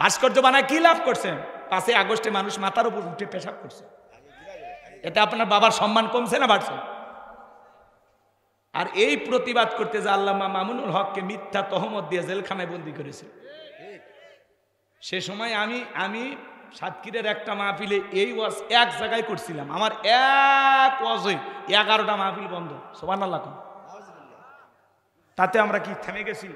ভাস্কর্য বানায় কি লাভ করছেন? 5 আগস্টে মানুষ মাথার উপর উঠে পেশাব করছে, এটা আপনার বাবার সম্মান কমছে না বাড়ছে? আর এই প্রতিবাদ করতে যে আল্লামা মামুনুল হককে মিথ্যা তহমত দিয়ে জেলখানায় বন্দি করেছে। সে সময় আমি সাতক্ষীরের একটা মাহফিলে এই ওয়াজ এক জায়গায় করছিলাম, আমার এক ওয়াজই 11টা মাহফিল বন্ধ। সুবহানাল্লাহ। তাতে আমরা কি থেমে গেছি?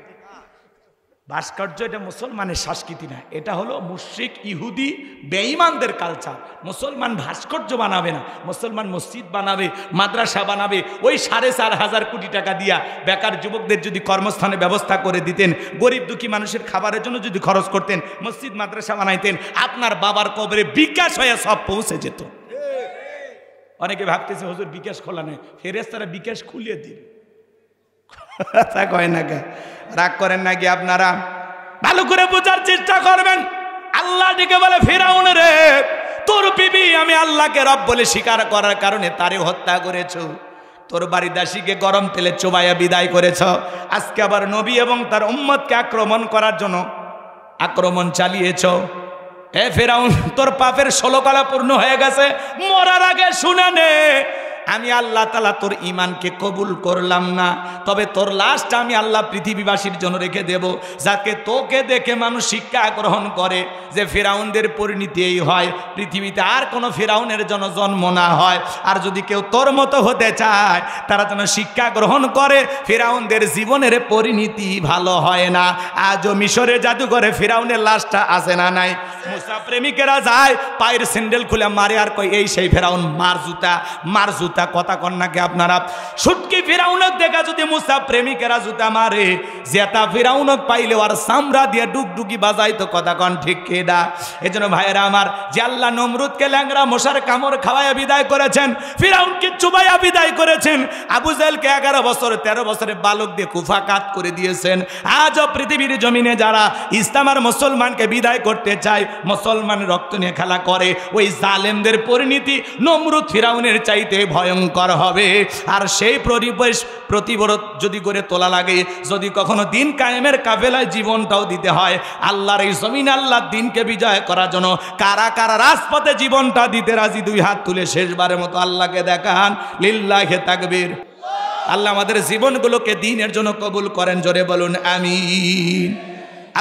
ভাস্কর্য এটা মুসলমানের সংস্কৃতি না, এটা হলো মুশরিক ইহুদি বেঈমানদের কালচার। মুসলমান ভাস্কর্য বানাবে না, মুসলমান মসজিদ বানাবে, মাদ্রাসা বানাবে। ওই 4,500 কোটি টাকা দিয়া বেকার যুবকদের যদি কর্মস্থানে ব্যবস্থা করে দিতেন, গরিব দুঃখী মানুষের খাবারের জন্য যদি খরচ করতেন, মসজিদ মাদ্রাসা বানাইতেন, আপনার বাবার কবরে বিকাশ হয়ে সব পৌঁছে যেত। অনেকে ভাবতেছে হুজুর বিকাশ খোলা নেই, ফেরেশতারা বিকাশ খুলিয়ে দিবে। তা কয় না কে? রাগ করেন নাকি আপনারা? ভালো করে বোঝার চেষ্টা করবেন। আল্লাহ ডেকে বলে ফিরাউন রে, তোর বিবি আমি আল্লাহকে রব বলে স্বীকার করার কারণে তারে হত্যা করেছো, তোর বাড়ি দাসীকে গরম তেলে চোবাইয়া বিদায় করেছ, আজকে আবার নবী এবং তার উম্মতকে আক্রমণ করার জন্য আক্রমণ চালিয়েছ। এ ফিরাউন, তোর পাপের 16 কলা পূর্ণ হয়ে গেছে। মরার আগে শুনে নে, আমি আল্লাহ তাআলা তোর ঈমানকে কবুল করলাম না, তবে তোর লাশটা আমি আল্লাহ পৃথিবীবাসীর জন্য রেখে দেব, যাতে তোকে দেখে মানুষ শিক্ষা গ্রহণ করে যে ফিরাউনদের পরিণতি এই হয়, পৃথিবীতে আর কোনো ফিরাউনের জন্য জন্ম না হয়। আর যদি কেউ তোর মতো হতে চায়, তারা যেন শিক্ষা গ্রহণ করে ফিরাউনদের জীবনের পরিণতি ভালো হয় না। আজও মিশরে জাদুঘরে ফিরাউনের লাশটা আছে না নাই? মুসা প্রেমিকেরা যায়, পায়ের স্যান্ডেল খুলে মারে আর কই এই সেই ফিরাউন, মার জুতা, মার জুতা। কথা কন্যাকে আপনারা সুটকি ফিরাউনক দেখা যদি মুসা প্রেমিকেরা জুতা মারে, জেতা ফিরাউনক পাইলে আর সামরা দিয়ে ডুগডুগি বাজাইতো। কথা কন ঠিক কেডা? এজন্য ভাইয়েরা আমার, যে আল্লাহ নমরুদকে ল্যাংরা মশার কামড় খাওয়াইয়া বিদায় করেছেন, ফিরাউনকে চুবাইয়া বিদায় করেছেন, আবু জাহেলকে 11 বছর 13 বছরে বালক দিয়ে কুফাকাত করে দিয়েছেন, আজও পৃথিবীর জমিনে যারা ইসলাম আর মুসলমানকে বিদায় করতে চায়, মুসলমানের রক্ত নিয়ে খেলা করে, ওই জালেমদের পরিণতি নমরুদ ফিরাউনের চাইতে ভয়ঙ্কর হবে। আর সেই পরিবেশ প্রতিরোধ যদি করে তোলা লাগে, যদি কখনো দিন কায়েমের কাফেলায় জীবনটাও দিতে হয়, আল্লাহর এই জমিন আল্লাহর দিনকে বিজয় করার জন্য কারা কারা রাজপথে জীবনটা দিতে রাজি? 2 হাত তুলে শেষবারের মতো আল্লাহকে দেখান। লিল্লাহি তাকবীর। আল্লাহ আমাদের জীবনগুলোকে দ্বীনের জন্য কবুল করেন, জোরে বলুন আমিন।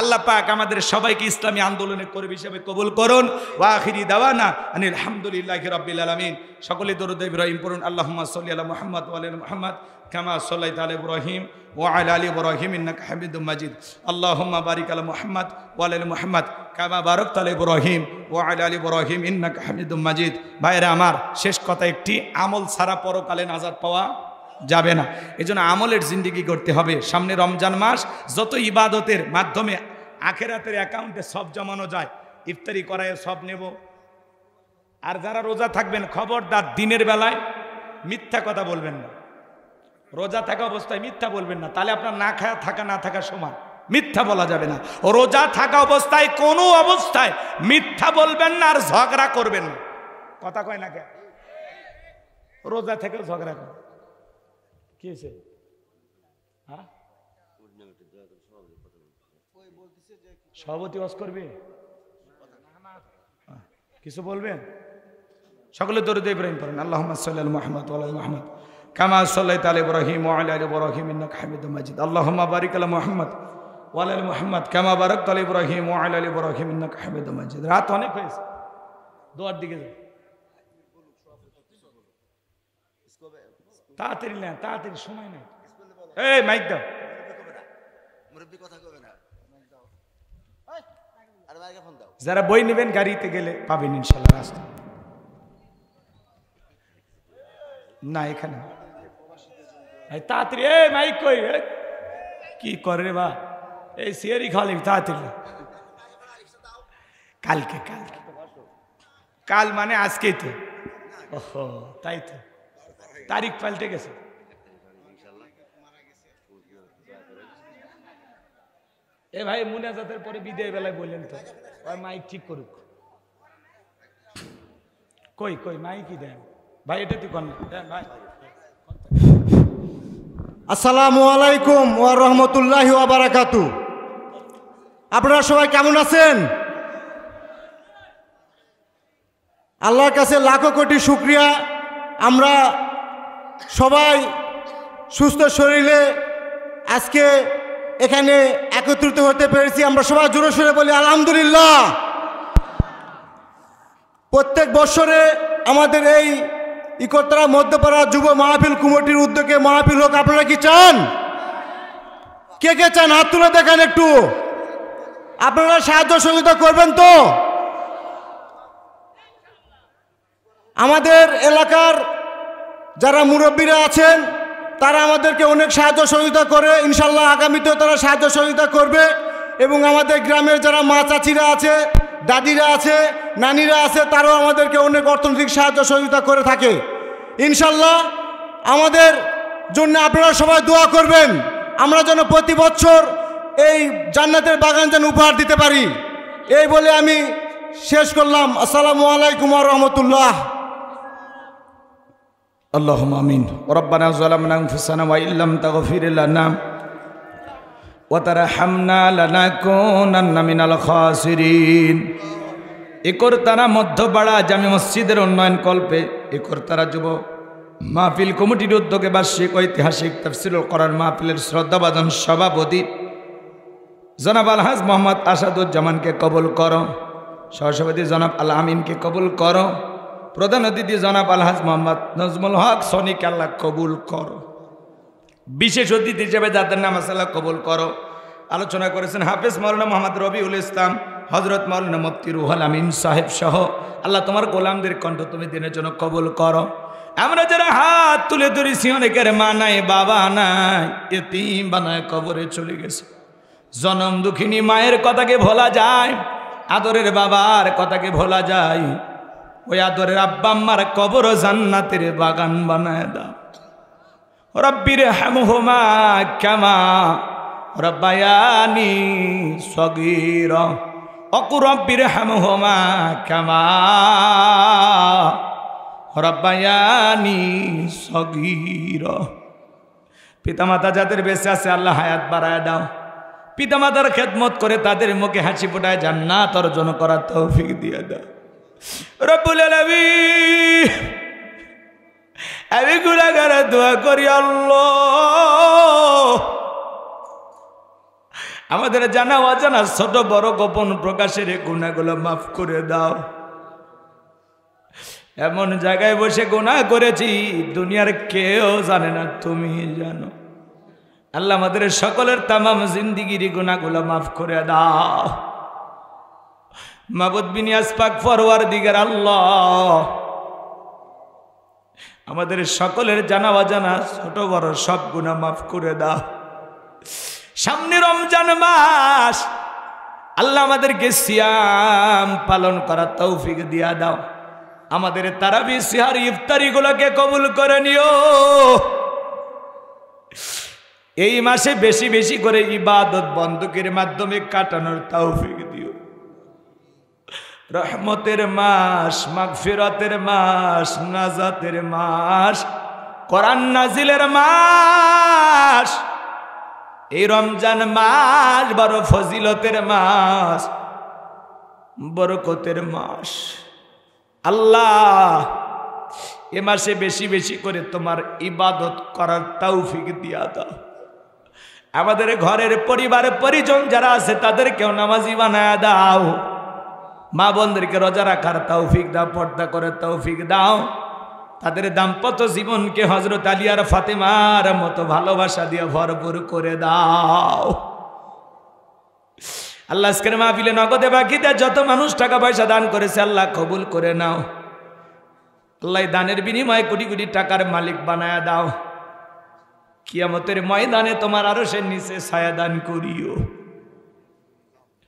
আল্লাহ পাক আমাদের সবাইকে ইসলামী আন্দোলনের কর্মী হিসেবে কবুল করুন। ওয়া আখিরি দাওয়ানা আনিল হামদুলিল্লাহি রাব্বিল আলামিন। সকলে দরুদ ইব্রাহিম পড়ুন। আল্লাহুম্মা সাল্লি আলা মুহাম্মদ ওয়া আলা মুহাম্মদ কামা সাল্লাইতা আলা ইব্রাহিম ওয়া আলা আলি ইব্রাহিম ইন্নাকা হামিদুম মাজিদ। আল্লাহুম্মা বারিক আলা মুহাম্মদ ওয়া আলা মুহাম্মদ কামা বারাকতা আলা ইব্রাহিম ওয়া আলা আলি ইব্রাহিম ইন্নাকা হামিদুম মাজিদ। ভাইরা আমার, শেষ কথা একটি, আমল ছাড়া পরকালে নাজাত পাওয়া যাবে না। এজন্য আমলের জিন্দেগি করতে হবে। সামনে রমজান মাস, যত ইবাদতের মাধ্যমে আখেরাতের অ্যাকাউন্টে সব জমানো যায়, ইফতারি করায় সব নেব। আর যারা রোজা থাকবেন, খবরদার দিনের বেলায় মিথ্যা কথা বলবেন না। রোজা থাকা অবস্থায় মিথ্যা বলবেন না, তাহলে আপনার না খাওয়া থাকা না থাকা সমান। মিথ্যা বলা যাবে না। রোজা থাকা অবস্থায় কোনো অবস্থায় মিথ্যা বলবেন না, আর ঝগড়া করবেন না। কথা কয় না কে? রোজা থেকেও ঝগড়া করে কি হয়েছে? হ্যাঁ, সভাপতি ওয়াজ করবে, কিছু বলবেন? সকলে দরুদ ইব্রাহিম পড়েন। আল্লাহুম্মা সাল্লি আলা মুহাম্মদ ওয়া আলা মুহাম্মদ কামা সাল্লাইতা আলা ইব্রাহিম ওয়া আলা আলি ইব্রাহিম ইন্নাকা হামিদুম মাজিদ। আল্লাহুম্মা বারিক আলা মুহাম্মদ ওয়া আলা আলি মুহাম্মদ কামা বারাকতা আলা ইব্রাহিম ওয়া আলা আলি ইব্রাহিম ইন্নাকা হামিদুম মাজিদ। রাত অনেক হয়েছে, দোয়ার দিকে যাও। তাড়াতাড়ি না, তাড়াতাড়ি, সময় নাই। এই মাইক দাও। যারা বই নেবেন গাড়িতে গেলে পাবেন ইনশাল্লাহ রাস্তা। না এখানে তাড়াতাড়ি, এই মাইক কই, কি করে রে বা, এই সিয়ারি খালি তাড়াতাড়ি। কালকে, কালকে, কাল মানে আজকেই তো। ওহো, তাই তো, তারিখ পাল্টে গেছে। এ ভাই মুনাজাতের পরে বিদায় বেলায় বললেন তো, ওই মাইক ঠিক করুক। কই কই মাইকই দেন ভাই, এটা তুই কর ভাই। আসসালামু আলাইকুম ওয়া রাহমাতুল্লাহি ওয়া বারাকাতু। আপনারা সবাই কেমন আছেন? আল্লাহর কাছে লাখো কোটি শুকরিয়া, আমরা সবাই সুস্থ শরীরে আজকে এখানে একত্রিত হতে পেরেছি। আমরা সবাই জোরে সোরে বলি আলহামদুলিল্লাহ। প্রত্যেক বছরে আমাদের এই ইকরতলা মধ্যপাড়া যুব মাহফিল কমিটির উদ্যোগে মাহফিল হোক। আপনারা কি চান? কে কে চান হাত তুলে দেখান একটু। আপনারা সাহায্য সহযোগিতা করবেন তো? আমাদের এলাকার যারা মুরব্বীরা আছেন তারা আমাদেরকে অনেক সাহায্য সহযোগিতা করে, ইনশাল্লাহ আগামীতেও তারা সাহায্য সহযোগিতা করবে। এবং আমাদের গ্রামের যারা মা চাচিরা আছে, দাদিরা আছে, নানিরা আছে, তারাও আমাদেরকে অনেক অর্থনৈতিক সাহায্য সহযোগিতা করে থাকে। ইনশাল্লাহ আমাদের জন্য আপনারা সবাই দোয়া করবেন, আমরা যেন প্রতি বছর এই জান্নাতের বাগান যেন উপহার দিতে পারি। এই বলে আমি শেষ করলাম। আসসালামু আলাইকুম ওয়া রাহমাতুল্লাহ। আল্লাহুম্মা আমিন। রব্বানা যালামনা আনফুসানা ওয়া ইল্লাম তাগফির লানা ওয়া তারহামনা লানাকুনান্না মিনাল খাসিরিন। ইকরতলা মধ্যপাড়া জামে মসজিদের উন্নয়ন কল্পে ইকরতলা যুব মাহফিল কমিটির উদ্যোগে বার্ষিক ঐতিহাসিক তাফসীরুল কোরআন মাহফিলের শ্রদ্ধাভাজন সভাপতি জনাব আলহাজ মোহাম্মদ আসাদুজ্জামানকে কবুল করো, সহসভাপতি জনাব আল আমিনকে কবুল করো, প্রধান অতিথি জনাব আলহাজ মোহাম্মদ নজমুল হক সনিকে আল্লাহ কবুল করো, বিশেষ অতিথি হিসেবে যাদের নাম আছে আল্লাহ কবুল করো। আলোচনা করেছেন হাফেজ মাওলানা মোহাম্মদ রবিউল ইসলাম, হজরত মাওলানা মুফতি রুহুল আমিন সাহেব সহ। আল্লাহ তোমার গোলামদের কণ্ঠ তুমি দিনের জন্য কবুল করো। আমরা যারা হাত তুলে ধরেছি অনেকের মা নাই, বাবা নাই, এতিম বানায় কবরে চলে গেছে। জনম দুঃখিনী মায়ের কথাকে ভোলা যায়, আদরের বাবার কথাকে ভোলা যায়। ওই আদরের আব্বা আম্মার কবর জান্নাতের বাগান বানায় দাও। রব্বির হামহুমা কামা রব্বায়ানি সগীরা অকু রব্বির হামহুমা কামা রব্বায়ানি সগীরা। পিতামাতা যাদের বেঁচে আছে আল্লাহ হায়াত বাড়ায় দাও। পিতামাতার খেদমত করে তাদের মুখে হাসি ফোটায় জান্নাত অর্জন করার তৌফিক দিয়ে দাও রব্বুল আলামিন। আমি গুনাহগার দোয়া করি আল্লাহ, আমাদের জানা অজানা ছোট বড় গোপন প্রকাশের গুনাহগুলো মাফ করে দাও। এমন জায়গায় বসে গুনাহ করেছি দুনিয়ার কেউ জানে না, তুমি জানো। আল্লাহ আমাদের সকলের তামাম জিন্দিগির গুনাহগুলো মাফ করে দাও। মাবুদ বিনিয়াস পাক পরওয়ারদিগার আল্লাহ, আমাদের সকলের জানা অজানা ছোট বড় সব গুনাহ মাফ করে দাও। সামনে রমজান মাস, আল্লাহ আমাদেরকে সিয়াম পালন করার তৌফিক দিয়া দাও। আমাদের তারাবি সিহার ইফতারি গুলোকে কবুল করে নিও। এই মাসে বেশি বেশি করে ইবাদত বন্দুকের মাধ্যমে কাটানোর তৌফিক দিও। রহমতের মাস, মাগফিরাতের মাস, নাজাতের মাস, কোরআন নাজিলের মাস। এই রমজান মাস বড় ফজিলতের মাস, বরকতের মাস। আল্লাহ এ মাসে বেশি বেশি করে তোমার ইবাদত করার তৌফিক দিয়া দাও। আমাদের ঘরের পরিবারের পরিজন যারা আছে তাদেরকেও নামাজি বানায় দাও। মা বোনদেরকে রোজা রাখার তৌফিক দাও, পর্দা করে তৌফিক দাও। তাদের দাম্পত্য জীবনকে হযরত আলী আর ফাতেমার মতো ভালোবাসা দিয়ে ভরপুর করে দাও। আল্লাহ আজকের মাহফিলে নগদে বাকিতে যত মানুষ টাকা পয়সা দান করেছে আল্লাহ কবুল করে নাও। আল্লাহ দানের বিনিময়ে কোটি কোটি টাকার মালিক বানায়া দাও। কিয়ামতের ময়দানে তোমার আরশের নিচে ছায়া দান করিও।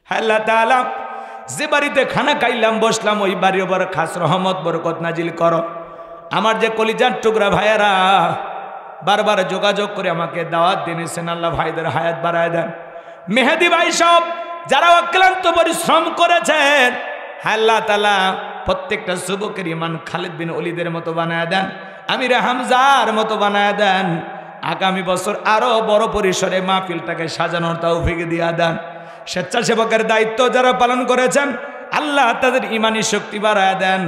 আল্লাহ তাআলা যে বাড়িতে খানা খাইলাম বসলাম ওই বাড়ির উপর খাস রহমত বরকত নাজিল করো। আমার যে কলিজার টুকরা ভাইয়েরা বারবার যোগাযোগ করে আমাকে দাওয়াত দিয়েছেন আল্লাহ ভাইদের হায়াত বাড়ায় দেন। মেহেদি ভাই সব যারা অক্লান্ত পরিশ্রম করেছেন আল্লাহ তাআলা প্রত্যেকটা যুবকের ইমান খালিদ বিন ওলীদের মতো বানায় দেন, আমির হামজার মতো বানায় দেন। আগামী বছর আরো বড় পরিসরে মাহফিলটাকে সাজানোর তৌফিক দিয়া দেন। স্বেচ্ছাসেবকের দায়িত্ব যারা পালন করেছেন আল্লাহ তাদের ইমানি শক্তি বাড়ায় দেন।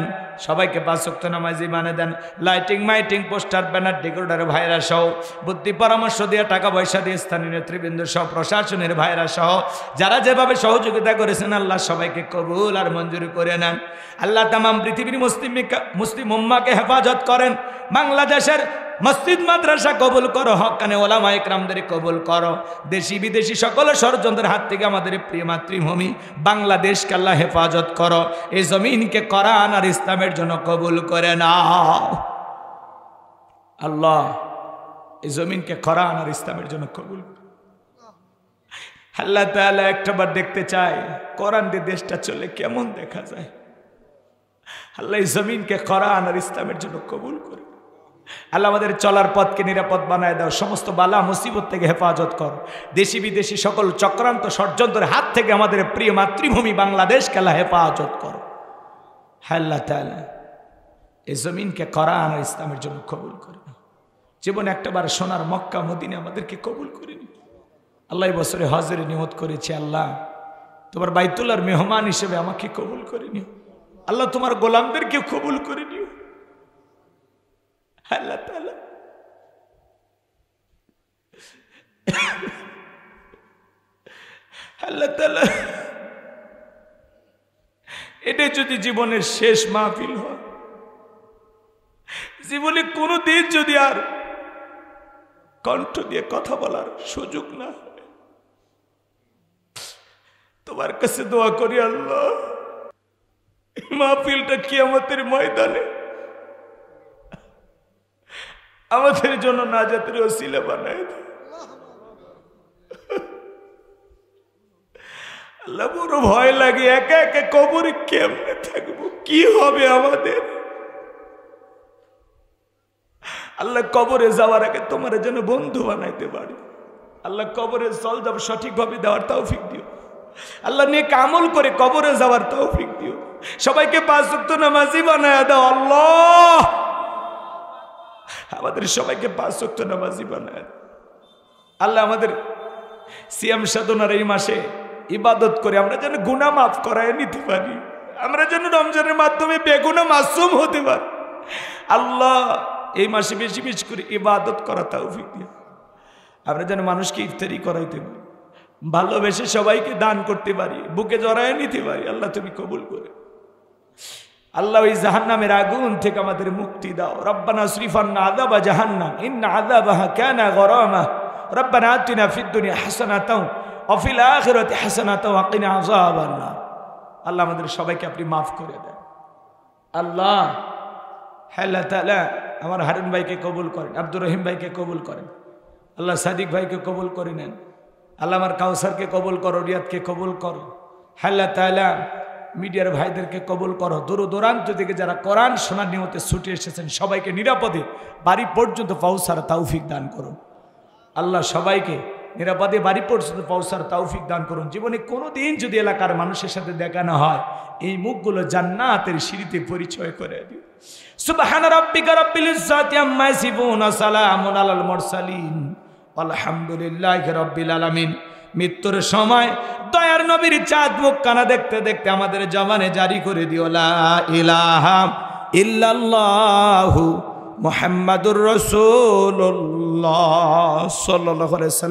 সবাইকে 5 ওয়াক্ত নামাজি বানিয়ে দেন। লাইটিং মাইটিং পোস্টার ব্যানার ডেকোরেটর ভাইরা সহ বুদ্ধি পরামর্শ দিয়ে টাকা পয়সা দিয়ে স্থানীয় নেতৃবৃন্দ সহ প্রশাসনের ভাইরা সহ যারা যেভাবে সহযোগিতা করেছেন আল্লাহ সবাইকে কবুল আর মঞ্জুর করে নেন। আল্লাহ তামাম পৃথিবীর মুসলিম উম্মাকে হেফাজত করেন। বাংলাদেশের মসজিদ মাদ্রাসা কবুল করো, হক্কানে ওলামা ইকরামদের কবুল করো। দেশি বিদেশি সকল ষড়যন্ত্রের হাত থেকে আমাদের প্রিয় মাতৃভূমি বাংলাদেশকে আল্লাহ হেফাজত করো। এই জমিনকে কোরআন আর ইসলামের জন্য কবুল করে নাও আল্লাহ। এই জমিনকে কোরআন আর ইসলামের জন্য কবুল। আল্লাহ তাআলা একটাবার দেখতে চায় কোরআন দিয়ে দেশটা চলে কেমন দেখা যায়। আল্লাহ এই জমিনকে কোরআন আর ইসলামের জন্য কবুল করে। আল্লাহ আমাদের চলার পথকে নিরাপদ বানায় দাও। সমস্ত বালা মুসিবত থেকে হেফাজত কর। দেশি বিদেশি সকল চক্রান্ত ষড়যন্ত্রের হাত থেকে আমাদের প্রিয় মাতৃভূমি বাংলাদেশকে আল্লাহ হেফাজত কর। আল্লাহ তাআলা এই জমিনকে কোরআন আর ইসলামের জন্য কবুল করে। জীবনে একটাবার সোনার মক্কা মদিনা আমাদেরকে কবুল করে নি আল্লাহ। এই বছরে হজের নিয়ত করেছি আল্লাহ তোমার বাইতুল্লাহর মেহমান হিসেবে আমাকে কবুল করে নিও আল্লাহ। তোমার গোলামদেরকে কবুল করে নিও আল্লাহ তাআলা। আল্লাহ তাআলা এটা যদি জীবনের শেষ মাহফিল হয়, জীবনে কোনোদিন যদি আর কণ্ঠ দিয়ে কথা বলার সুযোগ না হয়, তোমার কাছে দোয়া করি আল্লাহ মাহফিলটা কিয়ামতের ময়দানে আমাদের জন্য নাজাতের ওসিলা বানায় দাও আল্লাহ। বড় ভয় লাগে, একা একা কবরে কেমনে থাকবো, কি হবে আমাদের। আল্লাহ কবরে যাওয়ার আগে তোমার জন্য বন্ধু বানাইতে পারি আল্লাহ। কবরে চল যাব সঠিকভাবে দেওয়ার তৌফিক দিও আল্লাহ। নেক আমল করে কবরে যাওয়ার তৌফিক দিও। সবাইকে 5 ওয়াক্ত নামাজি বানায় দাও আল্লাহ। আমাদের সবাইকে 5 ওয়াক্ত নামাজি বানায় আল্লাহ। আমাদের সিয়াম সাধনার এই মাসে ইবাদত করে আমরা যেন গুনাহ মাফ করায় নিতে পারি। আমরা যেন রমজানের মাধ্যমে বেগুনাহ মাসুম হতে পারি আল্লাহ। এই মাসে বেশি বেশি করে ইবাদত করা তৌফিক দিও। আমরা যেন মানুষকে ইফতারি করাইতে পারি, ভালোবেসে সবাইকে দান করতে পারি, বুকে জড়ায় নিতে পারি আল্লাহ। তুমি কবুল করে আল্লাহ। ওই জাহান্নামের আগুন থেকে আমাদের মুক্তি দাও। রব্বানা আসরিফ আন্না আযাবা জাহান্নাম ইন্না আযাবাহা কানা গরামা। রব্বানা আতিনা ফিদ দুনিয়া হাসানাতাও ওয়া ফিল আখিরাতি হাসানাতাও ওয়া কিনা আযাবান নার। আল্লাহ আমাদের সবাইকে আপনি মাফ করে দেন আল্লাহ। আল্লাহ তাআলা আমার হারুন ভাইকে কবুল করেন, আব্দুর রহিম ভাইকে কবুল করেন আল্লাহ। সাদিক ভাইকে কবুল করে নেন আল্লাহ। আমার কাউসারকে কবুল করো, রিয়াদকে কবুল করো আল্লাহ তাআলা। মিডিয়ার ভাইদেরকে কবুল করো। দূর দূরান্ত থেকে যারা কোরআন শোনার নিয়তে ছুটে এসেছেন সবাইকে নিরাপদে বাড়ি পর্যন্ত পৌঁছার তৌফিক দান করুন আল্লাহ। সবাইকে নিরাপদে বাড়ি পর্যন্ত পৌঁছার তৌফিক দান করুন। জীবনে কোনোদিন যদি এলাকার মানুষের সাথে দেখা না হয়, এই মুখগুলো জান্নাতের সিঁড়িতে পরিচয় করে দিও। সুবহান রাব্বিকা রাব্বিল ইজ্জাতি আম্মা ইয়াসিফুন ওয়া সালামুন আলাল মুরসালিন আলহামদুলিল্লাহি রাব্বিল আলামিন। মৃত্যুর সময় দয়ার নবীর চাঁদ মুখখানা দেখতে দেখতে আমাদের জবানে জারি করে দিও লা ইলাহা ইল্লাল্লাহু মুহাম্মাদুর রাসূলুল্লাহ সাল্লাল্লাহু আলাইহি ওয়াসাল্লাম।